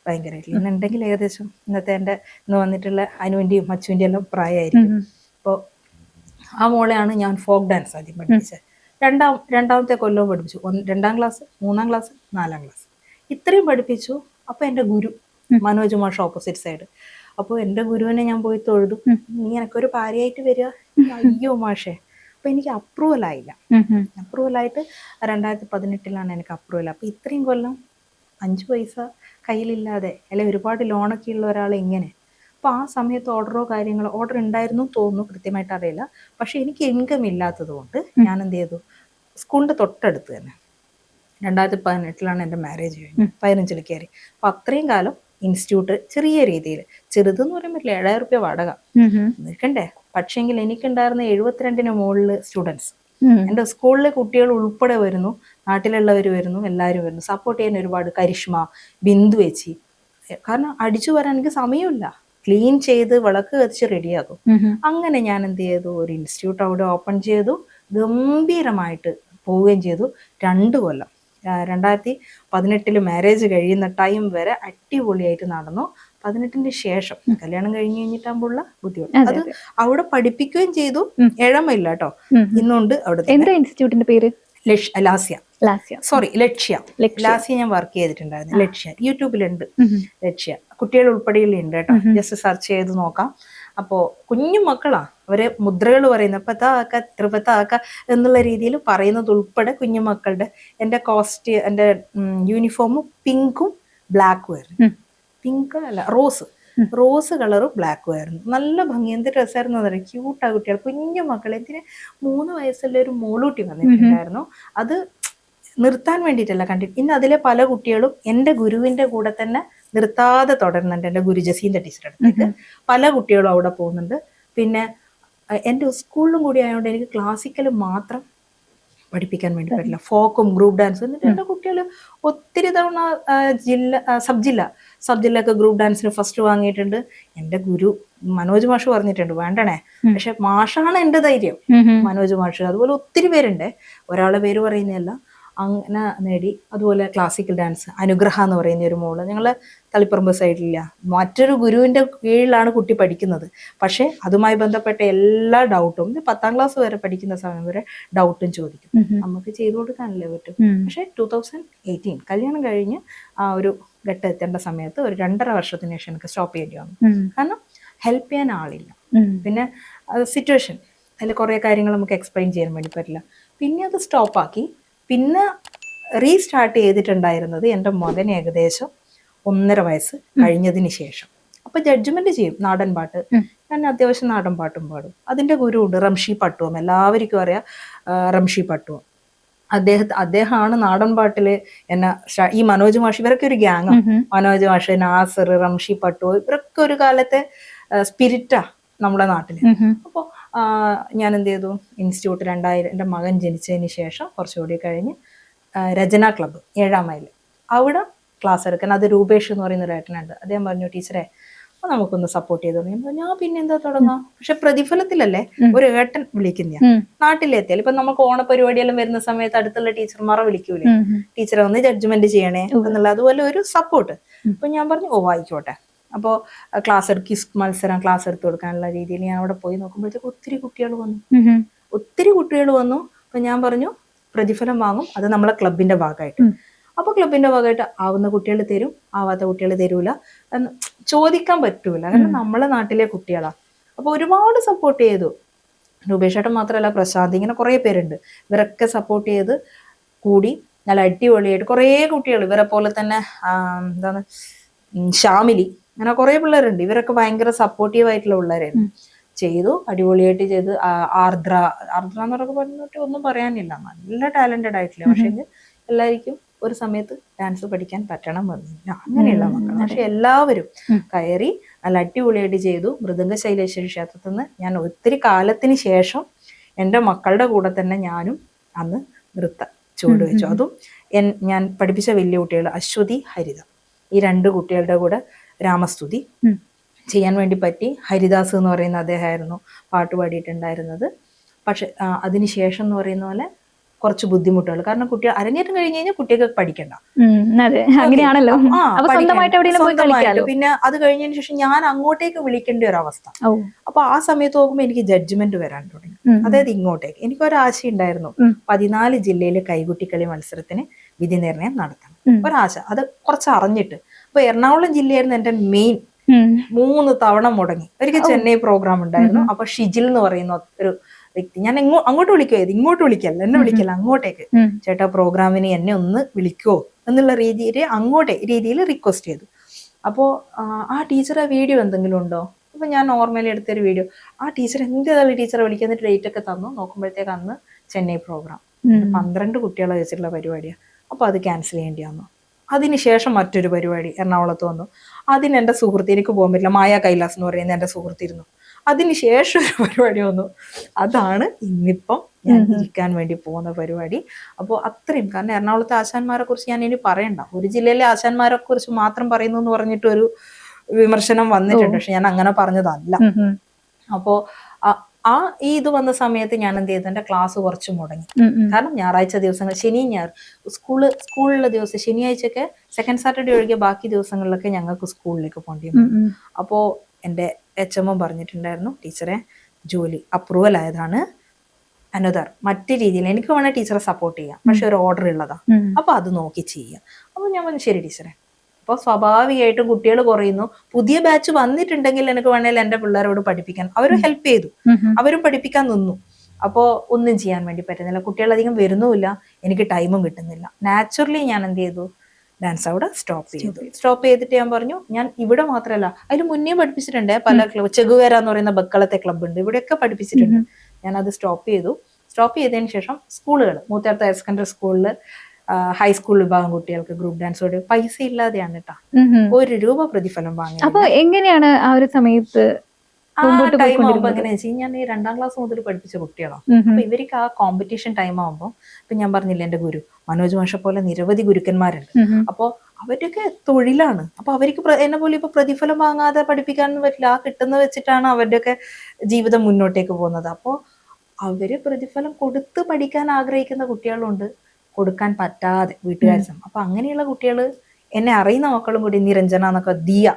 ഭയങ്കരമായിട്ടില്ല. ഇന്നുണ്ടെങ്കിൽ ഏകദേശം ഇന്നത്തെ എൻ്റെ ഇന്ന് വന്നിട്ടുള്ള അനുവിൻ്റെയും അച്ചുവിൻ്റെയും എല്ലാം പ്രായമായിരിക്കും. അപ്പോൾ ആ മോളെയാണ് ഞാൻ ഫോക്ക് ഡാൻസ് ആദ്യം പഠിപ്പിച്ചത്. രണ്ടാമത്തെ കൊല്ലവും പഠിപ്പിച്ചു. 2ാം ക്ലാസ്, 3ാം ക്ലാസ്, 4ാം ക്ലാസ്, ഇത്രയും പഠിപ്പിച്ചു. അപ്പോൾ എൻ്റെ ഗുരു മനോജ് മാഷ് ഓപ്പോസിറ്റ് സൈഡ്. അപ്പോൾ എൻ്റെ ഗുരുവിനെ ഞാൻ പോയി തൊഴുതു. നീ എനിക്കൊരു ഭാര്യയായിട്ട് വരിക? അയ്യോ മാഷേ. അപ്പൊ എനിക്ക് അപ്രൂവൽ ആയില്ല. അപ്രൂവലായിട്ട് 2018 എനിക്ക് അപ്രൂവൽ. അപ്പൊ ഇത്രയും കൊല്ലം 5 പൈസ കയ്യിലില്ലാതെ, അല്ലെ ഒരുപാട് ലോണൊക്കെ ഉള്ള ഒരാൾ എങ്ങനെ അപ്പോൾ ആ സമയത്ത് ഓർഡർ ഉണ്ടായിരുന്നു തോന്നുന്നു, കൃത്യമായിട്ട് അറിയില്ല. പക്ഷെ എനിക്ക് ഇൻകം ഇല്ലാത്തത് കൊണ്ട് ഞാൻ എന്ത് ചെയ്തു, സ്കൂളിൻ്റെ തൊട്ടടുത്ത് തന്നെ 2018 എൻ്റെ മാരേജ് കഴിഞ്ഞു, 15 കയറി. അപ്പം അത്രയും കാലം ഇൻസ്റ്റിറ്റ്യൂട്ട് ചെറിയ രീതിയിൽ, ചെറുതെന്ന് പറയാൻ പറ്റില്ല, 7,000 രൂപ വാടക നിൽക്കണ്ടേ. പക്ഷേങ്കിൽ എനിക്കുണ്ടായിരുന്ന 72 മുകളിൽ സ്റ്റുഡൻസ്, എൻ്റെ സ്കൂളിലെ കുട്ടികൾ ഉൾപ്പെടെ വരുന്നു, നാട്ടിലുള്ളവർ വരുന്നു, എല്ലാവരും വരുന്നു. സപ്പോർട്ട് ചെയ്യാൻ ഒരുപാട് കരിഷ്മ, ബിന്ദു ചേച്ചി. കാരണം അടിച്ചു വരാൻ എനിക്ക് സമയമില്ല, ക്ലീൻ ചെയ്ത് വിളക്ക് കത്തിച്ച് റെഡിയാകും. അങ്ങനെ ഞാൻ എന്ത് ചെയ്തു, ഒരു ഇൻസ്റ്റിറ്റ്യൂട്ട് അവിടെ ഓപ്പൺ ചെയ്തു, ഗംഭീരമായിട്ട് പോവുകയും ചെയ്തു. 2 കൊല്ലം 2018 മാരേജ് കഴിയുന്ന ടൈം വരെ അടിപൊളിയായിട്ട് നടന്നു. 18 ശേഷം കല്യാണം കഴിഞ്ഞിട്ടാകുമ്പോഴുള്ള ബുദ്ധിമുട്ട് അത് അവിടെ പഠിപ്പിക്കുകയും ചെയ്തു. എഴമയില്ല കേട്ടോ, ഇന്നുണ്ട് അവിടെ. എന്താ ഇൻസ്റ്റിറ്റ്യൂട്ടിന്റെ പേര്? ലാസ്യ ഞാൻ വർക്ക് ചെയ്തിട്ടുണ്ടായിരുന്നു. ലക്ഷ്യ യൂട്യൂബിലുണ്ട്, ലക്ഷ്യ കുട്ടികൾ ഉൾപ്പെടെയുണ്ട് കേട്ടോ, ജസ്റ്റ് സെർച്ച് ചെയ്ത് നോക്കാം. അപ്പോൾ കുഞ്ഞു മക്കളാ, അവര് മുദ്രകൾ പറയുന്നത് പത്താക്ക ത്രിപത്താക്ക എന്നുള്ള രീതിയിൽ പറയുന്നത് ഉൾപ്പെടെ കുഞ്ഞു മക്കളുടെ. എൻ്റെ എൻ്റെ യൂണിഫോം പിങ്കും ബ്ലാക്കും ആയിരുന്നു. പിങ്ക് അല്ല, റോസ് കളറും ബ്ലാക്കും ആയിരുന്നു. നല്ല ഭംഗി, എന്ത് ഡ്രസ്സായിരുന്നു എന്നറിയാം, ക്യൂട്ടാ കുട്ടികൾ, കുഞ്ഞു മക്കൾ. എന്തിന് 3 വയസ്സുള്ള ഒരു മോളൂട്ടി വന്നിട്ടുണ്ടായിരുന്നു. അത് നിർത്താൻ വേണ്ടിയിട്ടല്ല കണ്ടിട്ട്, ഇന്ന് അതിലെ പല കുട്ടികളും എൻ്റെ ഗുരുവിൻ്റെ കൂടെ തന്നെ നിർത്താതെ തുടരുന്നുണ്ട്. എൻ്റെ ഗുരു ജസീൻ്റെ ടീച്ചറുടെ അടുത്തേക്ക് പല കുട്ടികളും അവിടെ പോകുന്നുണ്ട്. പിന്നെ എൻ്റെ സ്കൂളിലും കൂടി ആയതുകൊണ്ട് എനിക്ക് ക്ലാസിക്കൽ മാത്രം പഠിപ്പിക്കാൻ വേണ്ടി പറ്റില്ല, ഫോക്കും ഗ്രൂപ്പ് ഡാൻസും. എന്നിട്ട് എൻ്റെ കുട്ടികൾ ഒത്തിരി തവണ സബ് ജില്ലയൊക്കെ ഗ്രൂപ്പ് ഡാൻസിന് ഫസ്റ്റ് വാങ്ങിയിട്ടുണ്ട്. എൻ്റെ ഗുരു മനോജ് മാഷ് പറഞ്ഞിട്ടുണ്ട് വേണ്ടണേ, പക്ഷെ മാഷാണ് എൻ്റെ ധൈര്യം, മനോജ് മാഷ്. അതുപോലെ ഒത്തിരി പേരുണ്ട്, ഒരാളെ പേര് പറയുന്നതല്ല, അങ്ങനെ നേടി. അതുപോലെ ക്ലാസിക്കൽ ഡാൻസ് അനുഗ്രഹ എന്ന് പറയുന്ന ഒരു മോള്, ഞങ്ങളെ തളിപ്പറമ്പ് സൈഡിലില്ല, മറ്റൊരു ഗുരുവിൻ്റെ കീഴിലാണ് കുട്ടി പഠിക്കുന്നത്. പക്ഷെ അതുമായി ബന്ധപ്പെട്ട എല്ലാ ഡൗട്ടും 10ാം ക്ലാസ് വരെ പഠിക്കുന്ന സമയം വരെ ഡൗട്ടും ചോദിക്കും. നമുക്ക് ചെയ്തു കൊടുക്കാനല്ലേ പറ്റും. പക്ഷെ 2018 കല്യാണം കഴിഞ്ഞ് ആ ഒരു ഘട്ടം എത്തേണ്ട സമയത്ത് ഒരു 2.5 വർഷത്തിന് ശേഷം എനിക്ക് സ്റ്റോപ്പ് ചെയ്യേണ്ടി വന്നു. കാരണം ഹെൽപ്പ് ചെയ്യാൻ ആളില്ല. പിന്നെ സിറ്റുവേഷൻ, അതിൽ കുറേ കാര്യങ്ങൾ നമുക്ക് എക്സ്പ്ലെയിൻ ചെയ്യാൻ വേണ്ടി പറ്റില്ല. പിന്നെ അത് സ്റ്റോപ്പാക്കി. പിന്നെ റീസ്റ്റാർട്ട് ചെയ്തിട്ടുണ്ടായിരുന്നത് എൻ്റെ മകൻ ഏകദേശം 1.5 വയസ്സ് കഴിഞ്ഞതിന് ശേഷം. അപ്പൊ ജഡ്ജ്മെന്റ് ചെയ്യും നാടൻ പാട്ട്. ഞാൻ അത്യാവശ്യം നാടൻ പാട്ടും പാടും. അതിന്റെ ഗുരു ഉണ്ട്, റംഷി പട്ടുവം, എല്ലാവർക്കും അറിയാം റംഷി പട്ടുവം. അദ്ദേഹമാണ് നാടൻ പാട്ടില് എന്നെ ഈ മനോജ് മാഷ്, ഇവരൊക്കെ ഒരു ഗ്യാങ്ങാണ്. മനോജ് മാഷ്, നാസർ, റംഷി പട്ടുവം, ഇവരൊക്കെ ഒരു കാലത്തെ സ്പിരിറ്റാ നമ്മുടെ നാട്ടില്. അപ്പോൾ ഞാൻ എന്ത് ചെയ്തു, ഇൻസ്റ്റിറ്റ്യൂട്ട് 2000 എൻ്റെ മകൻ ജനിച്ചതിന് ശേഷം കുറച്ചുകൂടി കഴിഞ്ഞ് രചന ക്ലബ്ബ് 7 മൈൽ അവിടെ ക്ലാസ് എടുക്കാൻ, അത് രൂപേഷ് എന്ന് പറയുന്ന ഒരു ഏട്ടനുണ്ട്. അദ്ദേഹം പറഞ്ഞു ടീച്ചറെ അപ്പോൾ നമുക്കൊന്ന് സപ്പോർട്ട് ചെയ്ത് തുടങ്ങി. ഞാൻ പിന്നെ എന്താ തുടങ്ങാം, പക്ഷെ പ്രതിഫലത്തിലല്ലേ ഒരു ഏട്ടൻ വിളിക്കുന്ന. നാട്ടിലെത്തിയാൽ ഇപ്പൊ നമുക്ക് ഓണപരിപാടിയെല്ലാം വരുന്ന സമയത്ത് അടുത്തുള്ള ടീച്ചർമാരെ വിളിക്കൂലേ, ടീച്ചറെ ഒന്ന് ജഡ്ജ്മെന്റ് ചെയ്യണേ എന്നുള്ള, അതുപോലെ ഒരു സപ്പോർട്ട്. അപ്പൊ ഞാൻ പറഞ്ഞു ഓ ആയിക്കോട്ടെ. അപ്പോൾ ക്ലാസ് ക്വിസ് മത്സരം ക്ലാസ് എടുത്ത് കൊടുക്കാനുള്ള രീതിയിൽ ഞാൻ അവിടെ പോയി നോക്കുമ്പോഴത്തേക്ക് ഒത്തിരി കുട്ടികൾ വന്നു. അപ്പൊ ഞാൻ പറഞ്ഞു പ്രതിഫലം വാങ്ങും, അത് നമ്മളെ ക്ലബിന്റെ ഭാഗമായിട്ട്. അപ്പൊ ക്ലബിന്റെ ഭാഗമായിട്ട് ആവുന്ന കുട്ടികൾ തരും, ആവാത്ത കുട്ടികൾ തരൂല, ചോദിക്കാൻ പറ്റൂല, കാരണം നമ്മളെ നാട്ടിലെ കുട്ടികളാ. അപ്പൊ ഒരുപാട് സപ്പോർട്ട് ചെയ്തു. രൂപേഷേട്ടൻ മാത്രമല്ല, പ്രശാന്ത്, ഇങ്ങനെ കുറെ പേരുണ്ട്. ഇവരൊക്കെ സപ്പോർട്ട് ചെയ്ത് കൂടി നല്ല അടിപൊളിയായിട്ട് കുറേ കുട്ടികൾ, ഇവരെ പോലെ തന്നെ എന്താണ് ഷാമിലി, അങ്ങനെ കുറെ പിള്ളേരുണ്ട്. ഇവരൊക്കെ ഭയങ്കര സപ്പോർട്ടീവ് ആയിട്ടുള്ള പിള്ളേരായിരുന്നു. ചെയ്തു, അടിപൊളിയായിട്ട് ചെയ്ത്. ആർദ്ര എന്നൊക്കെ പറഞ്ഞിട്ട് ഒന്നും പറയാനില്ല, നല്ല ടാലന്റഡ് ആയിട്ടില്ല. പക്ഷെ എല്ലാവർക്കും ഒരു സമയത്ത് ഡാൻസ് പഠിക്കാൻ പറ്റണം എന്നില്ല, അങ്ങനെയുള്ള മക്കൾ. പക്ഷെ എല്ലാവരും കയറി നല്ല അടിപൊളിയായിട്ട് ചെയ്തു. മൃദംഗ ശൈലേശ്വരി ക്ഷേത്രത്തിൽ നിന്ന് ഞാൻ ഒത്തിരി കാലത്തിന് ശേഷം എൻ്റെ മക്കളുടെ കൂടെ തന്നെ ഞാനും അന്ന് നൃത്ത ചുവട് വെച്ചു. അതും ഞാൻ പഠിപ്പിച്ച വലിയ കുട്ടികൾ അശ്വതി, ഹരിത, ഈ 2 കുട്ടികളുടെ കൂടെ രാമസ്തുതി ചെയ്യാൻ വേണ്ടി പറ്റി. ഹരിദാസ് എന്ന് പറയുന്ന അദ്ദേഹമായിരുന്നു പാട്ട് പാടിയിട്ടുണ്ടായിരുന്നത്. പക്ഷെ അതിനുശേഷം എന്ന് പറയുന്ന പോലെ കുറച്ച് ബുദ്ധിമുട്ടുകൾ, കാരണം കുട്ടികൾ അരങ്ങേറ്റം കഴിഞ്ഞ് കഴിഞ്ഞാൽ കുട്ടികൾക്ക് പഠിക്കണ്ട, അങ്ങനെയാണല്ലോ. പിന്നെ അത് കഴിഞ്ഞതിന് ശേഷം ഞാൻ അങ്ങോട്ടേക്ക് വിളിക്കേണ്ട ഒരു അവസ്ഥ. അപ്പൊ ആ സമയത്ത് നോക്കുമ്പോൾ എനിക്ക് ജഡ്ജ്മെന്റ് വരാൻ തുടങ്ങി. അതായത് ഇങ്ങോട്ടേക്ക് എനിക്കൊരാശ ഉണ്ടായിരുന്നു, 14 ജില്ലയിലെ കൈകുട്ടിക്കളി മത്സരത്തിന് വിധി നിർണയം നടത്തണം, ഒരാശ. അത് കുറച്ച് അറിഞ്ഞിട്ട്. അപ്പൊ എറണാകുളം ജില്ലയായിരുന്നു എന്റെ മെയിൻ. 3 തവണ മുടങ്ങി. ഒരിക്കൽ ചെന്നൈ പ്രോഗ്രാം ഉണ്ടായിരുന്നു. അപ്പൊ ഷിജിൽ എന്ന് പറയുന്ന ഒരു വ്യക്തി, ഞാൻ അങ്ങോട്ട് വിളിക്കുമായിരുന്നു, ഇങ്ങോട്ട് വിളിക്കല്ല, എന്നെ വിളിക്കല്ല, അങ്ങോട്ടേക്ക് ചേട്ടാ പ്രോഗ്രാമിന് എന്നെ ഒന്ന് വിളിക്കുവോ എന്നുള്ള രീതിയിൽ രീതിയിൽ റിക്വസ്റ്റ് ചെയ്തു. അപ്പോൾ ആ ടീച്ചറെ വീഡിയോ എന്തെങ്കിലും ഉണ്ടോ? അപ്പം ഞാൻ നോർമലി എടുത്തൊരു വീഡിയോ, ആ ടീച്ചർ എന്താണ് ടീച്ചറെ വിളിക്കുന്ന ഡേറ്റ് ഒക്കെ തന്നു. നോക്കുമ്പോഴത്തേക്ക് അന്ന് ചെന്നൈ പ്രോഗ്രാം 12 കുട്ടികളെ വെച്ചിട്ടുള്ള പരിപാടിയാണ്. അപ്പോൾ അത് ക്യാൻസൽ ചെയ്യേണ്ടി വന്നു. അതിനുശേഷം മറ്റൊരു പരിപാടി എറണാകുളത്ത് വന്നു. അതിന് എൻ്റെ സുഹൃത്ത്, എനിക്ക് പോകാൻ പറ്റില്ല, മായ കൈലാസ് എന്ന് പറയുന്ന എൻ്റെ സുഹൃത്തിരുന്നു. അതിനുശേഷം ഒരു പരിപാടി വന്നു. അതാണ് ഇന്നിപ്പം ഞാൻ ഇരിക്കാൻ വേണ്ടി പോകുന്ന പരിപാടി. അപ്പോൾ അത്രയും, കാരണം എറണാകുളത്തെ ആശാന്മാരെ കുറിച്ച് ഞാൻ ഇനി പറയണ്ട. ഒരു ജില്ലയിലെ ആശാന്മാരെ കുറിച്ച് മാത്രം പറയുന്നു എന്ന് പറഞ്ഞിട്ട് ഒരു വിമർശനം വന്നിട്ടുണ്ട്. പക്ഷെ ഞാൻ അങ്ങനെ പറഞ്ഞതല്ല. അപ്പോൾ ഈ ഇത് വന്ന സമയത്ത് ഞാൻ എന്ത് ചെയ്തു, എൻ്റെ ക്ലാസ് കുറച്ച് മുടങ്ങി. കാരണം ഞായറാഴ്ച ദിവസങ്ങൾ, ശനി ഞായർ സ്കൂളിലെ ദിവസം, ശനിയാഴ്ചയൊക്കെ സെക്കൻഡ് സാറ്റർഡേ ഒഴികെ ബാക്കി ദിവസങ്ങളിലൊക്കെ ഞങ്ങൾക്ക് സ്കൂളിലേക്ക് പോകേണ്ടി വന്നു. അപ്പോൾ എൻ്റെ HM പറഞ്ഞിട്ടുണ്ടായിരുന്നു, ടീച്ചറെ ജോലി അപ്രൂവൽ ആയതാണ്, അനദർ മറ്റു രീതിയിൽ എനിക്ക് വേണേൽ ടീച്ചറെ സപ്പോർട്ട് ചെയ്യാം, പക്ഷെ ഒരു ഓർഡർ ഉള്ളതാ, അപ്പൊ അത് നോക്കി ചെയ്യാം. അപ്പോൾ ഞാൻ പറഞ്ഞു ശരി ടീച്ചറെ. അപ്പോൾ സ്വാഭാവികമായിട്ടും കുട്ടികൾ കുറയുന്നു. പുതിയ ബാച്ച് വന്നിട്ടുണ്ടെങ്കിൽ എനിക്ക് വേണേൽ എൻ്റെ പിള്ളേരോട് പഠിപ്പിക്കാൻ, അവരും ഹെൽപ്പ് ചെയ്തു, അവരും പഠിപ്പിക്കാൻ നിന്നു. അപ്പോൾ ഒന്നും ചെയ്യാൻ വേണ്ടി പറ്റുന്നില്ല, കുട്ടികൾ അധികം വരുന്നുമില്ല, എനിക്ക് ടൈമും കിട്ടുന്നില്ല. നാച്ചുറലി ഞാൻ എന്ത് ചെയ്തു, ഡാൻസ് അവിടെ സ്റ്റോപ്പ് ചെയ്തിട്ട് ഞാൻ പറഞ്ഞു, ഞാൻ ഇവിടെ മാത്രമല്ല അതിന് മുന്നേ പഠിപ്പിച്ചിട്ടുണ്ട് പല ക്ലബ്, ചെഗുവേര എന്ന് പറയുന്ന ബക്കളത്തെ ക്ലബ് ഉണ്ട്, ഇവിടെയൊക്കെ പഠിപ്പിച്ചിട്ടുണ്ട്. ഞാൻ അത് സ്റ്റോപ്പ് ചെയ്തതിന് ശേഷം സ്കൂളുകൾ, മൂത്തേർത്ത് ഹയർ സെക്കൻഡറി സ്കൂളിൽ ഹൈസ്കൂൾ വിഭാഗം കുട്ടികൾക്ക് ഗ്രൂപ്പ് ഡാൻസോട് പൈസ ഇല്ലാതെയാണ് കേട്ടോ, 1 രൂപ പ്രതിഫലം വാങ്ങി. അപ്പൊ എങ്ങനെയാണ് ആ ഒരു സമയത്ത് ടൈം ആവുമ്പോ എങ്ങനെയാ വെച്ചാൽ, ഞാൻ ഈ 2ാം ക്ലാസ് മുതൽ പഠിപ്പിച്ച കുട്ടികളാണ്. അപ്പൊ ഇവർക്ക് ആ കോമ്പറ്റീഷൻ ടൈം ആവുമ്പോൾ, ഇപ്പൊ ഞാൻ പറഞ്ഞില്ല എന്റെ ഗുരു മനോജ് മാഷ പോലെ നിരവധി ഗുരുക്കന്മാരുണ്ട്. അപ്പൊ അവരുടെയൊക്കെ തൊഴിലാണ്. അപ്പൊ അവർക്ക് എന്നെ പോലെ ഇപ്പൊ പ്രതിഫലം വാങ്ങാതെ പഠിപ്പിക്കാനൊന്നും പറ്റില്ല. ആ കിട്ടുന്ന വെച്ചിട്ടാണ് അവരുടെയൊക്കെ ജീവിതം മുന്നോട്ടേക്ക് പോകുന്നത്. അപ്പോൾ അവര് പ്രതിഫലം കൊടുത്ത് പഠിക്കാൻ ആഗ്രഹിക്കുന്ന കുട്ടികളുണ്ട്, കൊടുക്കാൻ പറ്റാതെ വീട്ടുകാർ. അപ്പൊ അങ്ങനെയുള്ള കുട്ടികൾ, എന്നെ അറിയുന്ന മക്കളും കൂടി, നിരഞ്ജന എന്നൊക്കെ, ദിയ,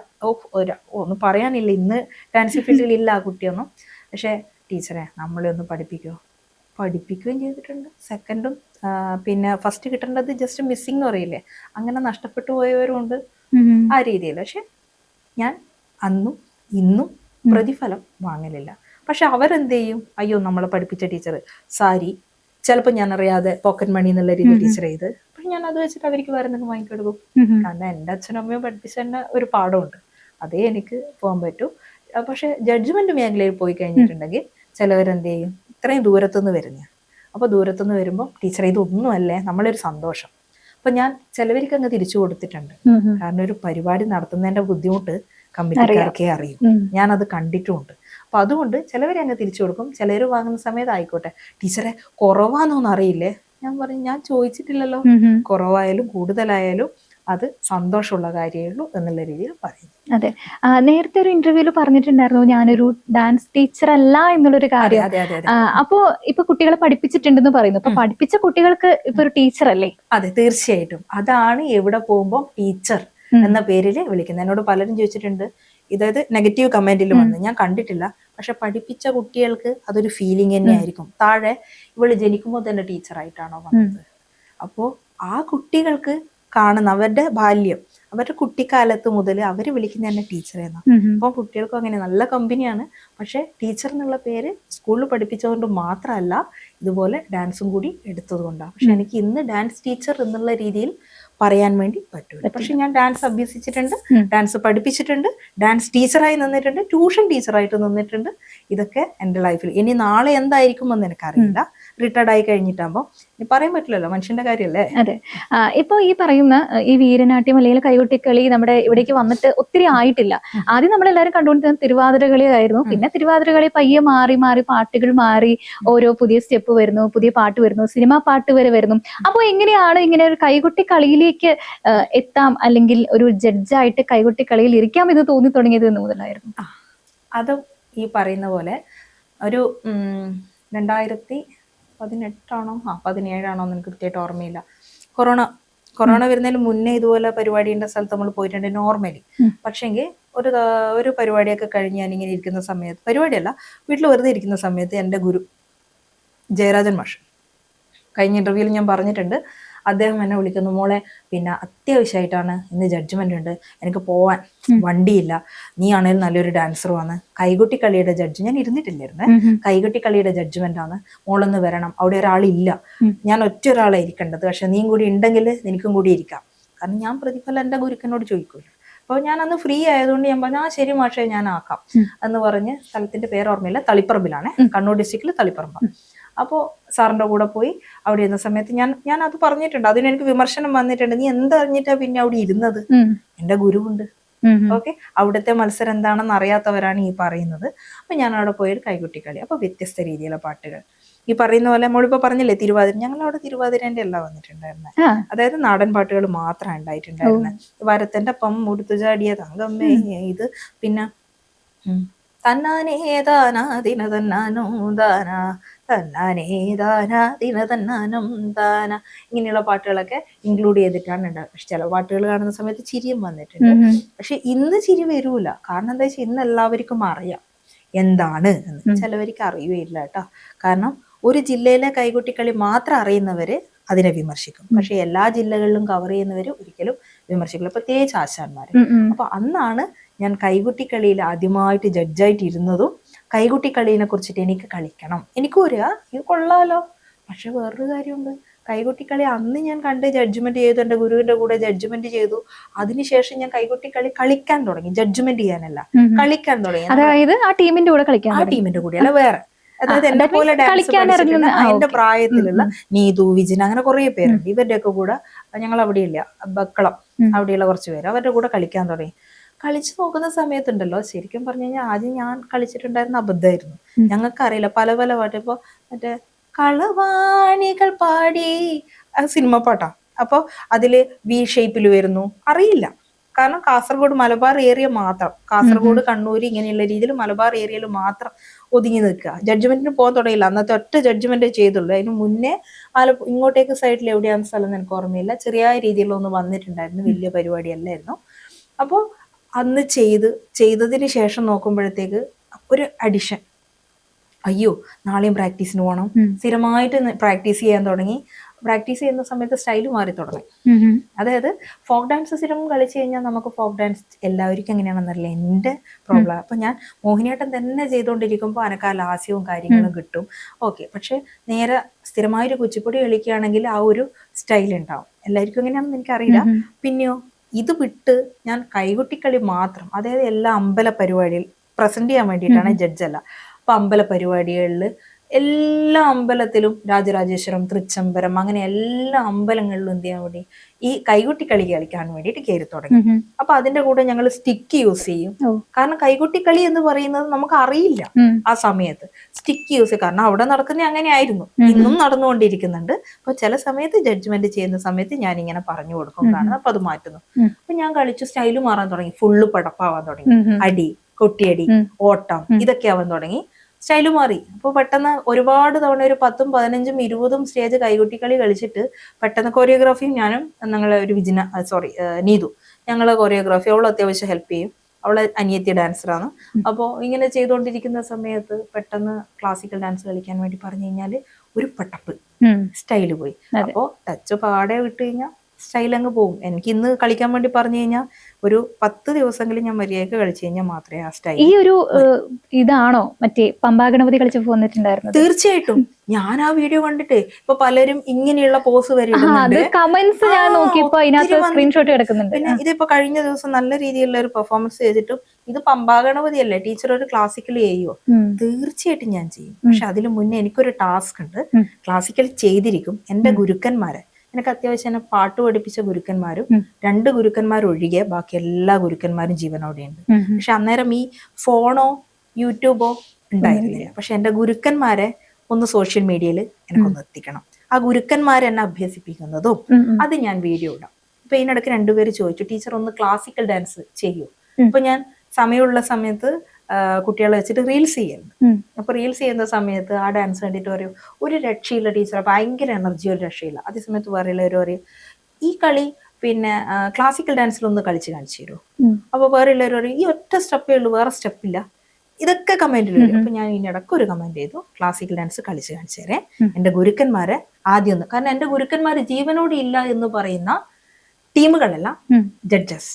ഒന്നും പറയാനില്ല, ഇന്ന് ഡാൻസ് ഫീൽഡിൽ ഇല്ല ആ കുട്ടിയൊന്നും. പക്ഷെ ടീച്ചറെ നമ്മളെ ഒന്ന് പഠിപ്പിക്കുകയും ചെയ്തിട്ടുണ്ട്. സെക്കൻഡും പിന്നെ ഫസ്റ്റ് കിട്ടേണ്ടത് ജസ്റ്റ് മിസ്സിംഗ് എന്ന് പറയില്ലേ, അങ്ങനെ നഷ്ടപ്പെട്ടു പോയവരും ഉണ്ട് ആ രീതിയിൽ. പക്ഷെ ഞാൻ അന്നും ഇന്നും പ്രതിഫലം വാങ്ങലില്ല. പക്ഷെ അവരെന്ത് ചെയ്യും, അയ്യോ നമ്മളെ പഠിപ്പിച്ച ടീച്ചർ സാരി ചിലപ്പോൾ ഞാൻ അറിയാതെ പോക്കറ്റ് മണി എന്നുള്ള രീതിയിൽ ടീച്ചർ ചെയ്ത്, പക്ഷെ ഞാൻ അത് വെച്ചിട്ട് അവർക്ക് വേറെ എന്തെങ്കിലും വാങ്ങിക്കൊടുക്കും. കാരണം എൻ്റെ അച്ഛനും അമ്മയും പഠിപ്പിച്ച തന്നെ ഒരു പാഠമുണ്ട്, അതേ എനിക്ക് പോകാൻ പറ്റൂ. പക്ഷെ ജഡ്ജ്മെന്റ് മേഖലയിൽ പോയി കഴിഞ്ഞിട്ടുണ്ടെങ്കിൽ ചിലവരെന്ത് ചെയ്യും, ഇത്രയും ദൂരത്തുനിന്ന് വരുന്ന, അപ്പൊ ദൂരത്തുനിന്ന് വരുമ്പോൾ ടീച്ചർ ഇതൊന്നും അല്ലേ നമ്മളൊരു സന്തോഷം. അപ്പൊ ഞാൻ ചിലവർക്ക് അങ്ങ് തിരിച്ചു കൊടുത്തിട്ടുണ്ട്. കാരണം ഒരു പരിപാടി നടത്തുന്നതിന്റെ ബുദ്ധിമുട്ട് കമ്മിറ്റിക്കാർക്കേ അറിയും, ഞാനത് കണ്ടിട്ടുമുണ്ട്. അപ്പൊ അതുകൊണ്ട് ചിലവരെ അങ്ങ് തിരിച്ചു കൊടുക്കും. ചിലർ വാങ്ങുന്ന സമയത്ത് ആയിക്കോട്ടെ ടീച്ചറെ കുറവാന്നോന്ന് അറിയില്ലേ, ഞാൻ പറഞ്ഞു ഞാൻ ചോദിച്ചിട്ടില്ലല്ലോ, കുറവായാലും കൂടുതലായാലും അത് സന്തോഷമുള്ള കാര്യമേ ഉള്ളൂ എന്നുള്ള രീതിയിൽ പറയുന്നു. അതെ, നേരത്തെ ഒരു ഇന്റർവ്യൂല് പറഞ്ഞിട്ടുണ്ടായിരുന്നു ഞാനൊരു ഡാൻസ് ടീച്ചർ അല്ല എന്നുള്ളൊരു കാര്യം. അപ്പോ ഇപ്പൊ കുട്ടികളെ പഠിപ്പിച്ചിട്ടുണ്ടെന്ന് പറയുന്നു, അപ്പൊ പഠിപ്പിച്ച കുട്ടികൾക്ക് ഇപ്പൊ ഒരു ടീച്ചർ അല്ലേ? അതെ, തീർച്ചയായിട്ടും. അതാണ് എവിടെ പോകുമ്പോൾ ടീച്ചർ എന്ന പേരിൽ വിളിക്കുന്നത്. എന്നോട് പലരും ചോദിച്ചിട്ടുണ്ട്, ഇതായത് നെഗറ്റീവ് കമന്റിൽ വന്ന്, ഞാൻ കണ്ടിട്ടില്ല, പക്ഷെ പഠിപ്പിച്ച കുട്ടികൾക്ക് അതൊരു ഫീലിംഗ് തന്നെ ആയിരിക്കും. താഴെ ഇവള് ജനിക്കുമ്പോൾ തന്നെ ടീച്ചറായിട്ടാണോ വന്നത്? അപ്പോൾ ആ കുട്ടികൾക്ക് കാണുന്ന അവരുടെ ബാല്യം, അവരുടെ കുട്ടിക്കാലത്ത് മുതൽ അവര് വിളിക്കുന്ന തന്നെ ടീച്ചറേന്നാ. അപ്പൊ കുട്ടികൾക്കും അങ്ങനെ നല്ല കമ്പനിയാണ്. പക്ഷെ ടീച്ചർ എന്നുള്ള പേര് സ്കൂളിൽ പഠിപ്പിച്ചതുകൊണ്ട് മാത്രമല്ല, ഇതുപോലെ ഡാൻസും കൂടി എടുത്തത് കൊണ്ടാണ്. പക്ഷെ എനിക്ക് ഇന്ന് ഡാൻസ് ടീച്ചർ എന്നുള്ള രീതിയിൽ പറയാൻ വേണ്ടി പറ്റൂല. പക്ഷെ ഞാൻ ഡാൻസ് അഭ്യസിച്ചിട്ടുണ്ട്, ഡാൻസ് പഠിപ്പിച്ചിട്ടുണ്ട്, ഡാൻസ് ടീച്ചറായി നിന്നിട്ടുണ്ട്, ട്യൂഷൻ ടീച്ചറായിട്ട് നിന്നിട്ടുണ്ട്. ഇതൊക്കെ എൻ്റെ ലൈഫിൽ. ഇനി നാളെ എന്തായിരിക്കും എന്ന് എനിക്കറിയില്ല, റിട്ടയർഡ് ആയി കഴിഞ്ഞിട്ടാകുമ്പോൾ ഇനി പറയാൻ പറ്റില്ലല്ലോ, മനുഷ്യന്റെ കാര്യമല്ലേ. അതെ, ഇപ്പൊ ഈ പറയുന്ന ഈ വീരനാട്യം അല്ലെങ്കിൽ കൈകൊട്ടിക്കളി നമ്മുടെ ഇവിടേക്ക് വന്നിട്ട് ഒത്തിരി ആയിട്ടില്ല. ആദ്യം നമ്മളെല്ലാവരും കണ്ടുകൊണ്ടിരുന്ന തിരുവാതിരകളി ആയിരുന്നു. പിന്നെ തിരുവാതിരകളി പയ്യെ മാറി പാട്ടുകൾ മാറി, ഓരോ പുതിയ സ്റ്റെപ്പ് വരുന്നു, പുതിയ പാട്ട് വരുന്നു, സിനിമാ പാട്ട് വരെ വരുന്നു. അപ്പോൾ എങ്ങനെയാണ് ഇങ്ങനെ ഒരു കൈകൊട്ടി കളിയിലേക്ക് എത്താം, അല്ലെങ്കിൽ ഒരു ജഡ്ജായിട്ട് കൈകൊട്ടി കളിയിൽ ഇരിക്കാം എന്ന് തോന്നി തുടങ്ങിയത് എന്ന് മുതലായിരുന്നു? അത് ഈ പറയുന്ന പോലെ ഒരു 2018 17 എന്ന് എനിക്ക് കൃത്യമായിട്ട് ഓർമ്മയില്ല. കൊറോണ വരുന്നതിന് മുന്നേ ഇതുപോലെ പരിപാടിയുടെ സ്ഥലത്ത് നമ്മൾ പോയിട്ടുണ്ട് നോർമലി. പക്ഷെങ്കിൽ ഒരു പരിപാടിയൊക്കെ കഴിഞ്ഞ് ഞാനിങ്ങനെ ഇരിക്കുന്ന സമയത്ത്, പരിപാടിയല്ല വീട്ടിൽ വെറുതെ ഇരിക്കുന്ന സമയത്ത്, എൻ്റെ ഗുരു ജയരാജൻ മാഷ്, കഴിഞ്ഞ ഇന്റർവ്യൂവിൽ ഞാൻ പറഞ്ഞിട്ടുണ്ട്, അദ്ദേഹം എന്നെ വിളിക്കുന്നു, മോളെ പിന്നെ അത്യാവശ്യമായിട്ടാണ് ഇന്ന് ജഡ്ജ്മെന്റ് ഉണ്ട്, എനിക്ക് പോവാൻ വണ്ടിയില്ല, നീ ആണെങ്കിലും നല്ലൊരു ഡാൻസറുമാണ്, കൈകൊട്ടിക്കളിയുടെ ജഡ്ജ്, ഞാൻ ഇരുന്നിട്ടില്ലായിരുന്നേ, കൈകൊട്ടിക്കളിയുടെ ജഡ്ജ്മെന്റ് ആണ്, മോളൊന്ന് വരണം, അവിടെ ഒരാളില്ല, ഞാൻ ഒറ്റ ഒരാളെ ഇരിക്കേണ്ടത്, പക്ഷെ നീയും കൂടി ഉണ്ടെങ്കിൽ നിനക്കും കൂടി ഇരിക്കാം. കാരണം ഞാൻ പ്രതിഫലം എൻ്റെ ഗുരുക്കനോട് ചോദിക്കൂല. അപ്പോൾ ഞാൻ അന്ന് ഫ്രീ ആയതുകൊണ്ട് ഞാൻ പറഞ്ഞു ശരി മാഷേ ഞാൻ ആക്കാം എന്ന് പറഞ്ഞ്, സ്ഥലത്തിന്റെ പേര് ഓർമ്മയില്ല, തളിപ്പറമ്പിലാണ്, കണ്ണൂർ ഡിസ്ട്രിക്റ്റിൽ തളിപ്പറമ്പ്. അപ്പോൾ സാറിന്റെ കൂടെ പോയി അവിടെ ഇരുന്ന സമയത്ത് ഞാൻ അത് പറഞ്ഞിട്ടുണ്ട്, അതിന് എനിക്ക് വിമർശനം വന്നിട്ടുണ്ട്, നീ എന്തറിഞ്ഞിട്ടാ പിന്നെ അവിടെ ഇരുന്നത്, എന്റെ ഗുരുവുണ്ട്, ഓക്കെ, അവിടുത്തെ മത്സരം എന്താണെന്ന് അറിയാത്തവരാണ് ഈ പറയുന്നത്. അപ്പൊ ഞാൻ അവിടെ പോയൊരു കൈകൊട്ടിക്കളി. അപ്പൊ വ്യത്യസ്ത രീതിയിലുള്ള പാട്ടുകൾ, ഈ പറയുന്ന പോലെ നമ്മളിപ്പോ പറഞ്ഞില്ലേ തിരുവാതിര, ഞങ്ങൾ അവിടെ തിരുവാതിരന്റെ എല്ലാം വന്നിട്ടുണ്ടായിരുന്നത്, അതായത് നാടൻ പാട്ടുകൾ മാത്രമാണ് ഉണ്ടായിട്ടുണ്ടായിരുന്നത്. വരത്തന്റെ പം മുടുത്തു ചാടിയ തങ്കമ്മേ, ഇത് പിന്നെ തന്നാനേതാനാ ദിന തന്നാനോ ദാന തന്നാനേതാനാ ദിന തന്നാനം ദാന, ഇങ്ങനെയുള്ള പാട്ടുകളൊക്കെ ഇൻക്ലൂഡ് ചെയ്തിട്ടാണ് ഉണ്ടാകുക. പക്ഷെ ചില പാട്ടുകൾ കാണുന്ന സമയത്ത് ചിരിയും വന്നിട്ടുണ്ട്. പക്ഷെ ഇന്ന് ചിരി വരൂല, കാരണം എന്താ വെച്ചാൽ ഇന്ന് എല്ലാവർക്കും അറിയാം എന്താണ് എന്ന്. ചിലവർക്ക് അറിയുകയില്ല കേട്ടോ. കാരണം ഒരു ജില്ലയിലെ കൈകൊട്ടിക്കളി മാത്രം അറിയുന്നവര് അതിനെ വിമർശിക്കും, പക്ഷെ എല്ലാ ജില്ലകളിലും കവർ ചെയ്യുന്നവര് ഒരിക്കലും വിമർശിക്കില്ല, പ്രത്യേകിച്ച് ആശാന്മാര്. അപ്പൊ അന്നാണ് ഞാൻ കൈകൊട്ടിക്കളിയിൽ ആദ്യമായിട്ട് ജഡ്ജായിട്ട് ഇരുന്നതും കൈകൊട്ടിക്കളീനെ കുറിച്ചിട്ട് എനിക്ക് കളിക്കണം, എനിക്കും ഒരു ഇത് കൊള്ളാലോ. പക്ഷെ വേറൊരു കാര്യമുണ്ട്, കൈകൊട്ടിക്കളി അന്ന് ഞാൻ കണ്ട് ജഡ്ജ്മെന്റ് ചെയ്തു, എൻ്റെ ഗുരുവിന്റെ കൂടെ ജഡ്ജ്മെന്റ് ചെയ്തു. അതിനുശേഷം ഞാൻ കൈകൊട്ടിക്കളി കളിക്കാൻ തുടങ്ങി, ജഡ്ജ്മെന്റ് ചെയ്യാനല്ല, കളിക്കാൻ തുടങ്ങി. അതായത് ആ ടീമിന്റെ കൂടെ കളിക്കാൻ, ആ ടീമിന്റെ കൂടെ അല്ല വേറെ, അതായത് എന്നെ പോലെ എന്റെ പ്രായത്തിലുള്ള നീതു, വിജിന, അങ്ങനെ കുറെ പേരുണ്ട്. ഇവരുടെയൊക്കെ കൂടെ ഞങ്ങൾ അവിടെയില്ല, ബക്കളം അവിടെയുള്ള കുറച്ച് പേര്, അവരുടെ കൂടെ കളിക്കാൻ തുടങ്ങി. കളിച്ചു നോക്കുന്ന സമയത്തുണ്ടല്ലോ, ശരിക്കും പറഞ്ഞു കഴിഞ്ഞാൽ ആദ്യം ഞാൻ കളിച്ചിട്ടുണ്ടായിരുന്ന അബദ്ധമായിരുന്നു. ഞങ്ങൾക്കറിയില്ല പല പല പാട്ട്, ഇപ്പൊ മറ്റേ കളവാണികൾ പാടി സിനിമ പാട്ടാ, അപ്പൊ അതില് വി ഷേപ്പിൽ വരുന്നു, അറിയില്ല. കാരണം കാസർഗോഡ് മലബാർ ഏരിയ മാത്രം, കാസർഗോഡ് കണ്ണൂര് ഇങ്ങനെയുള്ള രീതിയിൽ മലബാർ ഏരിയയിൽ മാത്രം ഒതുങ്ങി നിൽക്കുക. ജഡ്ജ്മെന്റിന് പോകാൻ തുടങ്ങിയില്ല, അന്നത്തെ ഒറ്റ ജഡ്ജ്മെന്റ് ചെയ്തുള്ളൂ. അതിന് മുന്നേ ഇങ്ങോട്ടേക്ക് സൈഡിൽ എവിടെയാണെന്ന് സ്ഥലം എനിക്ക് ഓർമ്മയില്ല, ചെറിയ രീതിയിലൊന്ന് വന്നിട്ടുണ്ടായിരുന്നു, വലിയ പരിപാടിയല്ലായിരുന്നു. അപ്പോൾ അന്ന് ചെയ്തതിന് ശേഷം നോക്കുമ്പോഴത്തേക്ക് ഒരു അഡിഷൻ, അയ്യോ നാളെയും പ്രാക്ടീസിന് പോകണം, സ്ഥിരമായിട്ട് പ്രാക്ടീസ് ചെയ്യാൻ തുടങ്ങി. പ്രാക്ടീസ് ചെയ്യുന്ന സമയത്ത് സ്റ്റൈല് മാറി തുടങ്ങി. അതായത് ഫോക്ക് ഡാൻസ് സ്ഥിരം കളിച്ചു കഴിഞ്ഞാൽ നമുക്ക് ഫോക്ക് ഡാൻസ് എല്ലാവർക്കും എങ്ങനെയാണെന്നറിയില്ല, എൻ്റെ പ്രോബ്ലം. അപ്പൊ ഞാൻ മോഹിനിയാട്ടം തന്നെ ചെയ്തുകൊണ്ടിരിക്കുമ്പോൾ അനക്കാ ലാസ്യവും കാര്യങ്ങളും കിട്ടും, ഓക്കെ. പക്ഷെ നേരെ സ്ഥിരമായൊരു കുച്ചിപ്പൊടി കളിക്കുകയാണെങ്കിൽ ആ ഒരു സ്റ്റൈൽ ഉണ്ടാവും. എല്ലാവർക്കും എങ്ങനെയാണെന്ന് എനിക്കറിയില്ല. പിന്നെയോ ഇത് വിട്ട് ഞാൻ കൈകൊട്ടിക്കളി മാത്രം, അതായത് എല്ലാ അമ്പല പരിപാടിയിൽ പ്രസന്റ് ചെയ്യാൻ വേണ്ടിയിട്ടാണ് ജഡ്ജല്ല. അപ്പൊ അമ്പല പരിപാടികളിൽ എല്ലാ അമ്പലത്തിലും, രാജരാജേശ്വരം, തൃച്ചംബരം, അങ്ങനെ എല്ലാ അമ്പലങ്ങളിലും എന്ത് ചെയ്യാൻ വേണ്ടി ഈ കൈകൊട്ടിക്കളി കളിക്കാൻ വേണ്ടിയിട്ട് കയറി തുടങ്ങി. അപ്പൊ അതിന്റെ കൂടെ ഞങ്ങൾ സ്റ്റിക്ക് യൂസ് ചെയ്യും, കാരണം കൈകൊട്ടിക്കളി എന്ന് പറയുന്നത് നമുക്ക് അറിയില്ല ആ സമയത്ത്. സ്റ്റിക്ക് യൂസ് ചെയ്യും, കാരണം അവിടെ നടക്കുന്ന അങ്ങനെയായിരുന്നു, ഇന്നും നടന്നുകൊണ്ടിരിക്കുന്നുണ്ട്. അപ്പൊ ചില സമയത്ത് ജഡ്ജ്മെന്റ് ചെയ്യുന്ന സമയത്ത് ഞാൻ ഇങ്ങനെ പറഞ്ഞു കൊടുക്കും, കാരണം അപ്പൊ അത് മാറ്റുന്നു. അപ്പൊ ഞാൻ കളിച്ചു, സ്റ്റൈല് മാറാൻ തുടങ്ങി, ഫുള്ള് പടപ്പാവാൻ തുടങ്ങി, അടി, കൊട്ടിയടി, ഓട്ടം, ഇതൊക്കെ ആവാൻ തുടങ്ങി, സ്റ്റൈല് മാറി. അപ്പോൾ പെട്ടെന്ന് ഒരുപാട് തവണ ഒരു 10ഉം 15ഉം 20ഉം സ്റ്റേജ് കൈകൊട്ടിക്കളി കളിച്ചിട്ട് പെട്ടെന്ന് കൊറിയോഗ്രാഫിയും ഞാനും, ഞങ്ങളെ ഒരു നീതു, ഞങ്ങളെ കൊറിയോഗ്രാഫി അവൾ അത്യാവശ്യം ഹെൽപ്പ് ചെയ്യും, അവളെ അനിയത്തി ഡാൻസറാണ്. അപ്പോൾ ഇങ്ങനെ ചെയ്തുകൊണ്ടിരിക്കുന്ന സമയത്ത് പെട്ടെന്ന് ക്ലാസിക്കൽ ഡാൻസ് കളിക്കാൻ വേണ്ടി പറഞ്ഞു കഴിഞ്ഞാൽ ഒരു പട്ടപ്പ് സ്റ്റൈല് പോയി. അപ്പോൾ ടച്ച് പാടെ വിട്ട് കഴിഞ്ഞാൽ സ്റ്റൈൽ അങ്ങ് പോകും. എനിക്ക് ഇന്ന് കളിക്കാൻ വേണ്ടി പറഞ്ഞു കഴിഞ്ഞാൽ ഒരു 10 ദിവസമെങ്കിലും ഞാൻ മര്യാദക്ക് കളിച്ചു കഴിഞ്ഞാൽ മാത്രമേ ആ സ്റ്റൈൽ. ഈ ഒരു ഇതാണോ മറ്റേ പമ്പാ ഗണപതി കളിച്ച് പോന്നിട്ടുണ്ടായിരുന്നു? തീർച്ചയായിട്ടും. ഞാൻ ആ വീഡിയോ കണ്ടിട്ട് ഇപ്പൊ പലരും ഇങ്ങനെയുള്ള പോസ് വരെ കമന്റ്സ് ഞാൻ നോക്കിയപ്പോ അതിനകത്ത് സ്ക്രീൻഷോട്ട് കിടക്കുന്നുണ്ട്. പിന്നെ ഇതിപ്പോ കഴിഞ്ഞ ദിവസം നല്ല രീതിയിലുള്ള ഒരു പെർഫോമൻസ് ചെയ്തിട്ടും ഇത് പമ്പാ ഗണപതി അല്ലേ, ടീച്ചർ ഒരു ക്ലാസിക്കൽ ചെയ്യോ? തീർച്ചയായിട്ടും ഞാൻ ചെയ്യും. പക്ഷെ അതിന് മുന്നേ എനിക്കൊരു ടാസ്ക് ഉണ്ട്. ക്ലാസിക്കൽ ചെയ്തിരിക്കും, എന്റെ ഗുരുക്കന്മാരെ, എനിക്ക് അത്യാവശ്യം എന്നെ പാട്ട് പഠിപ്പിച്ച ഗുരുക്കന്മാരും 2 ഗുരുക്കന്മാരൊഴികെ ബാക്കി എല്ലാ ഗുരുക്കന്മാരും ജീവനോടെയുണ്ട്. പക്ഷെ അന്നേരം ഈ ഫോണോ യൂട്യൂബോ ഉണ്ടായിരുന്നില്ല. പക്ഷെ എന്റെ ഗുരുക്കന്മാരെ ഒന്ന് സോഷ്യൽ മീഡിയയിൽ എനിക്കൊന്ന് എത്തിക്കണം, ആ ഗുരുക്കന്മാരെന്നെ അഭ്യസിപ്പിക്കുന്നതും അത് ഞാൻ വീഡിയോ ഇടാം. ഇപ്പൊ ഇതിനിടയ്ക്ക് 2 പേര് ചോദിച്ചു, ടീച്ചർ ഒന്ന് ക്ലാസിക്കൽ ഡാൻസ് ചെയ്യൂ. അപ്പൊ ഞാൻ സമയമുള്ള സമയത്ത് കുട്ടികളെ വെച്ചിട്ട് റീൽസ് ചെയ്യുന്നുണ്ട്. അപ്പൊ റീൽസ് ചെയ്യുന്ന സമയത്ത് ആ ഡാൻസ് കണ്ടിട്ട് പറയും ഒരു രക്ഷയില്ല ടീച്ചർ, ഭയങ്കര എനർജി, ഒരു രക്ഷയില്ല. അതേ സമയത്ത് വേറെയുള്ളവർ പറയും ഈ കളി പിന്നെ ക്ലാസിക്കൽ ഡാൻസിലൊന്ന് കളിച്ച് കാണിച്ചു തരുമോ? അപ്പൊ വേറെയുള്ളവർ പറയും ഈ ഒറ്റ സ്റ്റെപ്പേ ഉള്ളൂ, വേറെ സ്റ്റെപ്പില്ല. ഇതൊക്കെ കമന്റിൽ വരും. അപ്പൊ ഞാൻ ഇതിനിടയ്ക്ക് ഒരു കമന്റ് ചെയ്തു, ക്ലാസിക്കൽ ഡാൻസ് കളിച്ച് കാണിച്ചു തരേ എന്റെ ഗുരുക്കന്മാരെ ആദ്യം ഒന്ന്. കാരണം എന്റെ ഗുരുക്കന്മാര് ജീവനോടെ ഇല്ല എന്ന് പറയുന്ന ടീമുകളെല്ലാം ജഡ്ജസ്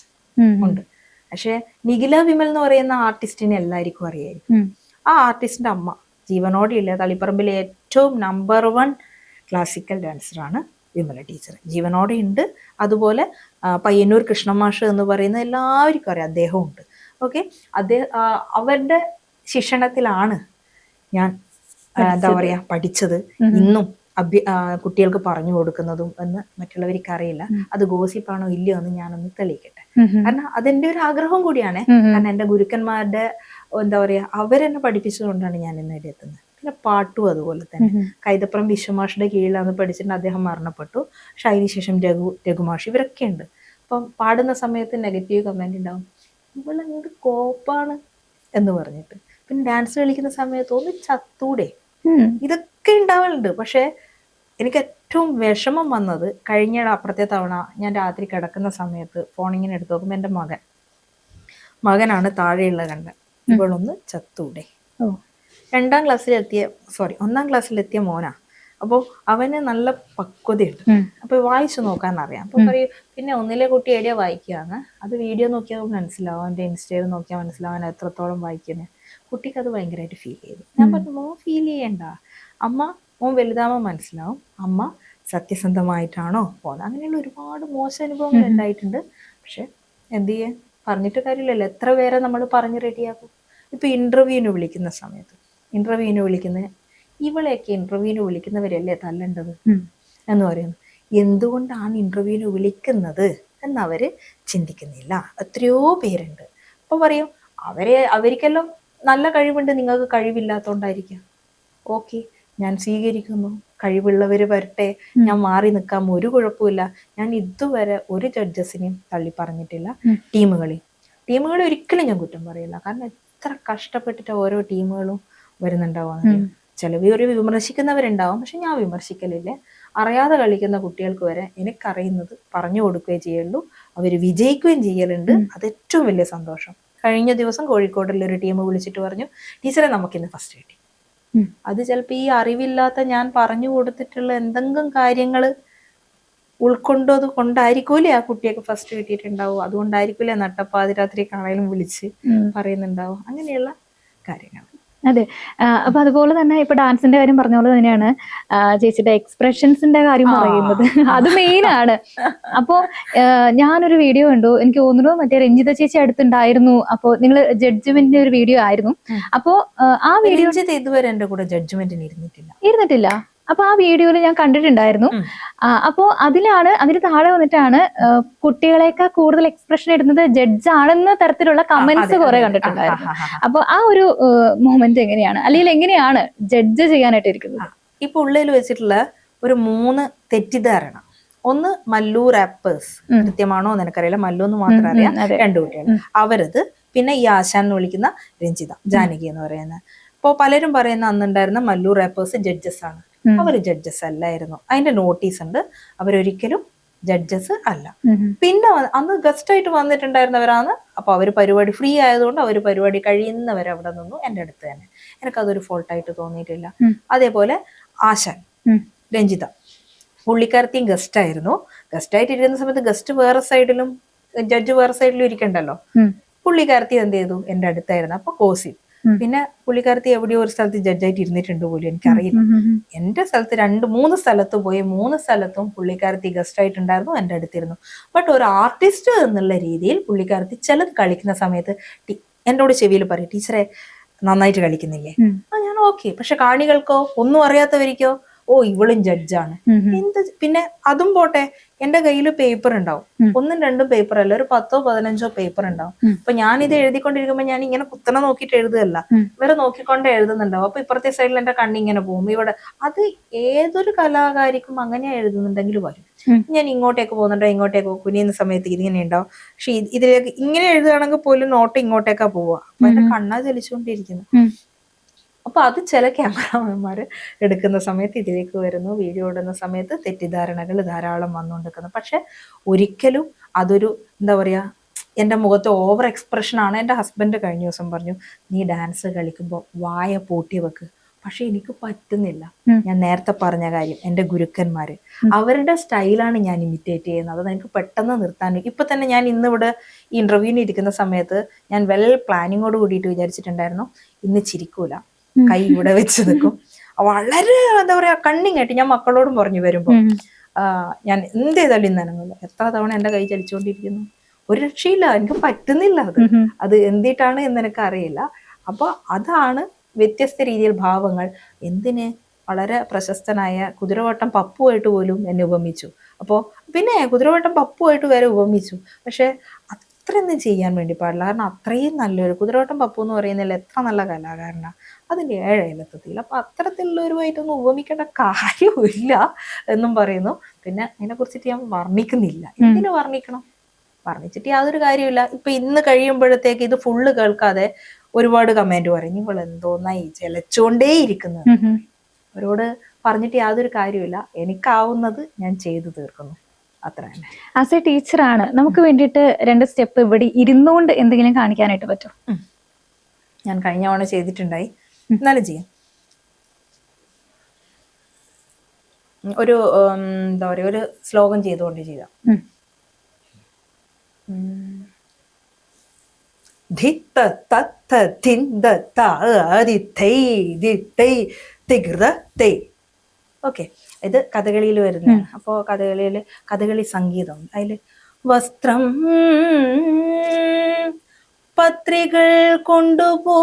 ഉണ്ട്. പക്ഷെ നിഖില വിമൽ എന്ന് പറയുന്ന ആർട്ടിസ്റ്റിനെ എല്ലാവർക്കും അറിയായിരിക്കും. ആ ആർട്ടിസ്റ്റിന്റെ അമ്മ ജീവനോടെ ഇല്ല. തളിപ്പറമ്പിലെ ഏറ്റവും നമ്പർ 1 ക്ലാസിക്കൽ ഡാൻസറാണ് വിമല ടീച്ചർ, ജീവനോടെ ഉണ്ട്. അതുപോലെ പയ്യന്നൂർ കൃഷ്ണമാഷ് എന്ന് പറയുന്ന എല്ലാവർക്കും അറിയാം, അദ്ദേഹം ഉണ്ട്. ഓക്കെ, അവരുടെ ശിക്ഷണത്തിലാണ് ഞാൻ എന്താ പറയാ പഠിച്ചത്. ഇന്നും കുട്ടികൾക്ക് പറഞ്ഞു കൊടുക്കുന്നതും എന്ന് മറ്റുള്ളവർക്ക് അറിയില്ല. അത് ഗോസിപ്പാണോ ഇല്ലയോ എന്ന് ഞാനൊന്ന് തെളിയിക്കട്ടെ. കാരണം അതെന്റെ ഒരു ആഗ്രഹം കൂടിയാണ്. കാരണം എന്റെ ഗുരുക്കന്മാരുടെ എന്താ പറയാ അവരെന്നെ പഠിപ്പിച്ചതുകൊണ്ടാണ് ഞാൻ ഇന്ന് ഇവിടെ എത്തുന്നത്. പിന്നെ പാട്ടും അതുപോലെ തന്നെ കൈതപ്രം വിശ്വമാഷിന്റെ കീഴിലാണ് പഠിച്ചിട്ട് അദ്ദേഹം മരണപ്പെട്ടു. പക്ഷെ അതിനുശേഷം രഘുമാഷ് ഇവരൊക്കെ ഉണ്ട്. അപ്പം പാടുന്ന സമയത്ത് നെഗറ്റീവ് കമന്റ് ഉണ്ടാവും, ഇവളെന്ത് കോപ്പാണ് എന്ന് പറഞ്ഞിട്ട്. പിന്നെ ഡാൻസ് കളിക്കുന്ന സമയത്ത് ഒന്ന് ചത്തൂടെ, ഇതൊക്കെ ഉണ്ടാവലുണ്ട്. പക്ഷെ എനിക്ക് ഏറ്റവും വിഷമം വന്നത് കഴിഞ്ഞ അപ്പുറത്തെ തവണ ഞാൻ രാത്രി കിടക്കുന്ന സമയത്ത് ഫോണിങ്ങനെ എടുത്ത് നോക്കുമ്പോൾ എൻ്റെ മകനാണ് താഴെയുള്ള കണ്ടത്, ഇവളൊന്ന് ചത്തൂടെ. 1ാം ക്ലാസ്സിലെത്തിയ മോനാ. അപ്പോൾ അവന് നല്ല പക്വതയുണ്ട്. അപ്പൊ വായിച്ചു നോക്കാൻ അറിയാം. അപ്പൊ പറയും പിന്നെ ഒന്നിലെ കുട്ടി എവിടെയാ വായിക്കുകയാണ്, അത് വീഡിയോ നോക്കിയാൽ മനസ്സിലാവും, അവന്റെ ഇൻസ്റ്റയിൽ നോക്കിയാൽ മനസ്സിലാവും എത്രത്തോളം വായിക്കുന്നത്. കുട്ടിക്ക് അത് ഭയങ്കരമായിട്ട് ഫീൽ ചെയ്തു. ഞാൻ പറഞ്ഞു, മോൻ ഫീൽ ചെയ്യണ്ട, മോൻ വലുതാവുമ്പോൾ മനസ്സിലാവും അമ്മ സത്യസന്ധമായിട്ടാണോ പോകുന്നത്. അങ്ങനെയുള്ള ഒരുപാട് മോശം അനുഭവങ്ങൾ ഉണ്ടായിട്ടുണ്ട്. പക്ഷെ എന്ത് ചെയ്യാൻ, പറഞ്ഞിട്ട് കാര്യമില്ലല്ലോ, എത്ര പേരെ നമ്മൾ പറഞ്ഞ് റെഡിയാക്കും. ഇപ്പൊ ഇന്റർവ്യൂവിന് വിളിക്കുന്ന സമയത്ത് ഇവളെയൊക്കെ ഇന്റർവ്യൂവിന് വിളിക്കുന്നവരല്ലേ തല്ലേണ്ടത് എന്ന് പറയുന്നു. എന്തുകൊണ്ടാണ് ഇന്റർവ്യൂവിന് വിളിക്കുന്നത് എന്നവര് ചിന്തിക്കുന്നില്ല. എത്രയോ പേരുണ്ട്. അപ്പൊ പറയും അവർക്കെല്ലാം നല്ല കഴിവുണ്ട്, നിങ്ങൾക്ക് കഴിവില്ലാത്തോണ്ടായിരിക്കാം. ഓക്കെ, ഞാൻ സ്വീകരിക്കുന്നു, കഴിവുള്ളവര് വരട്ടെ, ഞാൻ മാറി നിൽക്കാം, ഒരു കുഴപ്പമില്ല. ഞാൻ ഇതുവരെ ഒരു ജഡ്ജസിനെയും തള്ളി പറഞ്ഞിട്ടില്ല. ടീമുകളെ ഒരിക്കലും ഞാൻ കുറ്റം പറയില്ല. കാരണം എത്ര കഷ്ടപ്പെട്ടിട്ട് ഓരോ ടീമുകളും വരുന്നുണ്ടാവുക. ചിലവർ വിമർശിക്കുന്നവരുണ്ടാവും, പക്ഷെ ഞാൻ വിമർശിക്കലില്ല. അറിയാതെ കളിക്കുന്ന കുട്ടികൾക്ക് വരെ എനിക്കറിയുന്നത് പറഞ്ഞു കൊടുക്കുകയും ചെയ്യുള്ളൂ, അവർ വിജയിക്കുകയും ചെയ്യലുണ്ട്. അത് ഏറ്റവും വലിയ സന്തോഷം. കഴിഞ്ഞ ദിവസം കോഴിക്കോടുള്ള ഒരു ടീം വിളിച്ചിട്ട് പറഞ്ഞു, ടീച്ചറെ നമുക്കിന്ന് ഫസ്റ്റ് കിട്ടി. അത് ചിലപ്പോൾ ഈ അറിവില്ലാത്ത ഞാൻ പറഞ്ഞു കൊടുത്തിട്ടുള്ള എന്തെങ്കിലും കാര്യങ്ങൾ ഉൾക്കൊണ്ടത് കൊണ്ടായിരിക്കൂലേ ആ കുട്ടിയൊക്കെ ഫസ്റ്റ് കിട്ടിയിട്ടുണ്ടാവും. അതുകൊണ്ടായിരിക്കൂലേ നട്ടപ്പാതിരാത്രി കാണാനും വിളിച്ച് പറയുന്നുണ്ടാവും. അങ്ങനെയുള്ള കാര്യങ്ങൾ. അതെ. അപ്പൊ അതുപോലെ തന്നെ ഇപ്പൊ ഡാൻസിന്റെ കാര്യം പറഞ്ഞ പോലെ തന്നെയാണ് ചേച്ചിയുടെ എക്സ്പ്രഷൻസിന്റെ കാര്യം പറയുന്നത്. അത് മെയിൻ ആണ്. അപ്പോ ഞാനൊരു വീഡിയോ കണ്ടു, എനിക്ക് തോന്നുന്നു മറ്റേ രഞ്ജിത ചേച്ചി അടുത്തുണ്ടായിരുന്നു. അപ്പോ നിങ്ങൾ ജഡ്ജ്മെന്റിന്റെ ഒരു വീഡിയോ ആയിരുന്നു. അപ്പോ ആ വീഡിയോ ഇതുവരെ എന്റെ കൂടെ ജഡ്ജ്മെന്റിന് ഇരുന്നിട്ടില്ല. അപ്പൊ ആ വീഡിയോയിൽ ഞാൻ കണ്ടിട്ടുണ്ടായിരുന്നു. അപ്പോ അതിന് താഴെ വന്നിട്ടാണ് കുട്ടികളെക്കാൾ കൂടുതൽ എക്സ്പ്രഷൻ ഇടുന്നത് ജഡ്ജ് ആണെന്ന തരത്തിലുള്ള കമന്റ്സ് കുറെ കണ്ടിട്ടുണ്ടായിരുന്നു. അപ്പൊ ആ ഒരു മൊമെന്റ് എങ്ങനെയാണ്, അല്ലെങ്കിൽ എങ്ങനെയാണ് ജഡ്ജ് ചെയ്യാനായിട്ട് ഇരിക്കുന്നത്? ഇപ്പൊ ഉള്ളിൽ വെച്ചിട്ടുള്ള ഒരു 3 തെറ്റിദ്ധാരണ. ഒന്ന്, മല്ലു റാപ്പേഴ്സ് കൃത്യമാണോ എന്ന് എനിക്കറിയില്ല, മല്ലു എന്ന് മാത്രം അറിയാം, 2 കുട്ടികൾ അവരത്. പിന്നെ ഈ ആശാൻ എന്ന് വിളിക്കുന്ന രഞ്ജിത ജാനകി എന്ന് പറയുന്നത്. അപ്പോൾ പലരും പറയുന്ന അന്നുണ്ടായിരുന്ന മല്ലു റാപ്പേഴ്സ് ജഡ്ജസ് ആണ്. അവർ ജഡ്ജസ് അല്ലായിരുന്നു. അതിന്റെ നോട്ടീസ് ഉണ്ട്, അവരൊരിക്കലും ജഡ്ജസ് അല്ല. പിന്നെ അന്ന് ഗസ്റ്റ് ആയിട്ട് വന്നിട്ടുണ്ടായിരുന്നവരാണ്. അപ്പൊ അവര് പരിപാടി ഫ്രീ ആയതുകൊണ്ട് അവര് പരിപാടി കഴിയുന്നവരെ അവിടെ നിന്നു എന്റെ അടുത്ത് തന്നെ. എനിക്കതൊരു ഫോൾട്ടായിട്ട് തോന്നിയിട്ടില്ല. അതേപോലെ ആശാൻ രഞ്ജിത പുള്ളിക്കാരത്തിയും ഗസ്റ്റ് ആയിരുന്നു. ഗസ്റ്റ് ആയിട്ട് ഇരിക്കുന്ന സമയത്ത് ഗസ്റ്റ് വേറെ സൈഡിലും ജഡ്ജ് വേറെ സൈഡിലും ഇരിക്കണ്ടല്ലോ. പുള്ളിക്കാരത്തി എന്ത് ചെയ്തു, എന്റെ അടുത്തായിരുന്നു. അപ്പൊ കോസിൽ പിന്നെ പുള്ളിക്കാരത്തി എവിടെയോ ഒരു സ്ഥലത്ത് ജഡ്ജായിട്ട് ഇരുന്നിട്ടുണ്ട് പോലും എനിക്കറിയില്ല. എന്റെ സ്ഥലത്ത് 2-3 സ്ഥലത്ത് പോയി, 3 സ്ഥലത്തും പുള്ളിക്കാരത്തി ഗസ്റ്റ് ആയിട്ടുണ്ടായിരുന്നു, എന്റെ അടുത്തിരുന്നു. ബട്ട് ഒരു ആർട്ടിസ്റ്റ് എന്നുള്ള രീതിയിൽ പുള്ളിക്കാരത്തി ചിലത് കളിക്കുന്ന സമയത്ത് എന്നോട് ചെവിയിൽ പറയും, ടീച്ചറെ നന്നായിട്ട് കളിക്കുന്നില്ലേ? ഞാൻ ഓക്കെ. പക്ഷെ കാണികൾക്കോ, ഒന്നും അറിയാത്തവർക്കോ, ഓ ഇവളും ജഡ്ജാണ് എന്ത്. പിന്നെ അതും പോട്ടെ, എന്റെ കയ്യിൽ പേപ്പർ ഉണ്ടാവും, 1-2 പേപ്പർ അല്ല, ഒരു 10-15 പേപ്പർ ഉണ്ടാവും. അപ്പൊ ഞാനിത് എഴുതിക്കൊണ്ടിരിക്കുമ്പോ ഞാൻ ഇങ്ങനെ കുത്തനെ നോക്കിയിട്ട് എഴുതുകയല്ല, ഇവരെ നോക്കിക്കൊണ്ട് എഴുതുന്നുണ്ടാവും. അപ്പൊ ഇപ്പുറത്തെ സൈഡിൽ എന്റെ കണ്ണിങ്ങനെ പോകും. ഇവിടെ അത് ഏതൊരു കലാകാരിക്കും അങ്ങനെ എഴുതുന്നുണ്ടെങ്കിൽ വരും. ഞാൻ ഇങ്ങോട്ടേക്ക് പോകുന്നുണ്ടോ, ഇങ്ങോട്ടേക്ക് കുനിയുന്ന സമയത്ത് ഇതിങ്ങനെ ഉണ്ടാവും. പക്ഷെ ഇതിലേക്ക് ഇങ്ങനെ എഴുതുകയാണെങ്കിൽ പോലും നോട്ട് ഇങ്ങോട്ടേക്കാ പോവുക. അപ്പൊ എന്റെ കണ്ണാ ചലിച്ചുകൊണ്ടിരിക്കുന്നു. അപ്പൊ അത് ചില ക്യാമറാമാന്മാര് എടുക്കുന്ന സമയത്ത് ഇതിലേക്ക് വരുന്നു, വീഡിയോ ഇടുന്ന സമയത്ത് തെറ്റിദ്ധാരണകൾ ധാരാളം വന്നുകൊണ്ടിരിക്കുന്നു. പക്ഷെ ഒരിക്കലും അതൊരു എന്താ പറയാ, എന്റെ മുഖത്ത് ഓവർ എക്സ്പ്രഷൻ ആണ്. എന്റെ ഹസ്ബൻഡ് കഴിഞ്ഞ ദിവസം പറഞ്ഞു, നീ ഡാൻസ് കളിക്കുമ്പോൾ വായ പൂട്ടി വെക്ക്. പക്ഷെ എനിക്ക് പറ്റുന്നില്ല. ഞാൻ നേരത്തെ പറഞ്ഞ കാര്യം, എന്റെ ഗുരുക്കന്മാര് അവരുടെ സ്റ്റൈലാണ് ഞാൻ ഇമിറ്റേറ്റ് ചെയ്യുന്നത്. അത് എനിക്ക് പെട്ടെന്ന് നിർത്താൻ. ഇപ്പൊ തന്നെ ഞാൻ ഇന്നിവിടെ ഈ ഇന്റർവ്യൂവിന് ഇരിക്കുന്ന സമയത്ത് ഞാൻ വെൽ പ്ലാനിങ്ങോട് കൂടിയിട്ട് വിചാരിച്ചിട്ടുണ്ടായിരുന്നു, ഇന്ന് ചിരിക്കൂല, കൈ ഇവിടെ വെച്ച് നിൽക്കും. വളരെ എന്താ പറയാ കണ്ണിങ് ആയിട്ട് ഞാൻ മക്കളോടും പറഞ്ഞു വരുമ്പോ, ഞാൻ എന്ത് ചെയ്താലും ഇന്ന് അനങ്ങില്ല. എത്ര തവണ എൻ്റെ കൈ ചലിച്ചുകൊണ്ടിരിക്കുന്നു, ഒരു രക്ഷയില്ല, എനിക്ക് പറ്റുന്നില്ല. അത് എന്തിട്ടാണ് എന്ന് എനിക്ക് അറിയില്ല. അപ്പോൾ അതാണ് വ്യത്യസ്ത രീതിയിൽ ഭാവങ്ങൾ. എന്തിന്, വളരെ പ്രശസ്തനായ കുതിരവട്ടം പപ്പുമായിട്ട് പോലും എന്നെ ഉപമിച്ചു. അപ്പോൾ പിന്നെ കുതിരവട്ടം പപ്പുമായിട്ട് വരെ ഉപമിച്ചു. പക്ഷെ അത്രയൊന്നും ചെയ്യാൻ വേണ്ടി പാടില്ല. കാരണം അത്രയും നല്ലൊരു കുതിരവട്ടം പപ്പു എന്ന് പറയുന്നതിൽ എത്ര നല്ല കലാകാരനാണ്, അതിൻ്റെ 7 അയലത്തെത്തിയില്ല. അപ്പം അത്തരത്തിലുള്ളവരുമായിട്ടൊന്നും ഉപമിക്കേണ്ട കാര്യമില്ല എന്നും പറയുന്നു. പിന്നെ അതിനെക്കുറിച്ചിട്ട് ഞാൻ വർണ്ണിക്കുന്നില്ല. എന്തിനു വർണ്ണിക്കണം, വർണ്ണിച്ചിട്ട് യാതൊരു കാര്യമില്ല. ഇപ്പൊ ഇന്ന് കഴിയുമ്പോഴത്തേക്ക് ഇത് ഫുള്ള് കേൾക്കാതെ ഒരുപാട് കമന്റ് പറയും, ഇവൾ എന്തോന്നായി ചെലച്ചോണ്ടേ ഇരിക്കുന്നത്. അവരോട് പറഞ്ഞിട്ട് യാതൊരു കാര്യമില്ല. എനിക്കാവുന്നത് ഞാൻ ചെയ്തു തീർക്കുന്നു, അത്ര തന്നെ. ആസ് എ ടീച്ചറാണ്, നമുക്ക് വേണ്ടിയിട്ട് 2 സ്റ്റെപ്പ് ഇവിടെ ഇരുന്നുകൊണ്ട് എന്തെങ്കിലും കാണിക്കാനായിട്ട് പറ്റും? ഞാൻ കഴിഞ്ഞ തവണ ചെയ്തിട്ടുണ്ടായി, എന്നാലും ചെയ്യാം. ഒരു എന്താ പറയുക, ഒരു ശ്ലോകം ചെയ്തുകൊണ്ട് ചെയ്യാം. ധിത്ത തത്ത ധിന്ദ തൈ ദിത്തൈ തികൃത തൈ. ഓക്കെ, ഇത് കഥകളിയിൽ വരുന്നതാണ്. അപ്പോൾ കഥകളി സംഗീതം, അതിൽ വസ്ത്രം പത്രികൾ കൊണ്ടുപോ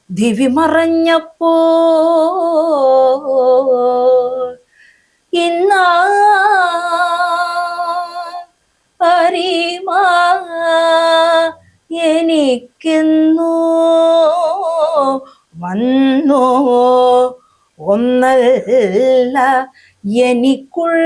ദിവി മറഞ്ഞപ്പോ ഇന്നാ അരിമാ എനിക്കെന്നു വന്നോ ഒന്നല്ല എനിക്കുള്ളാധീ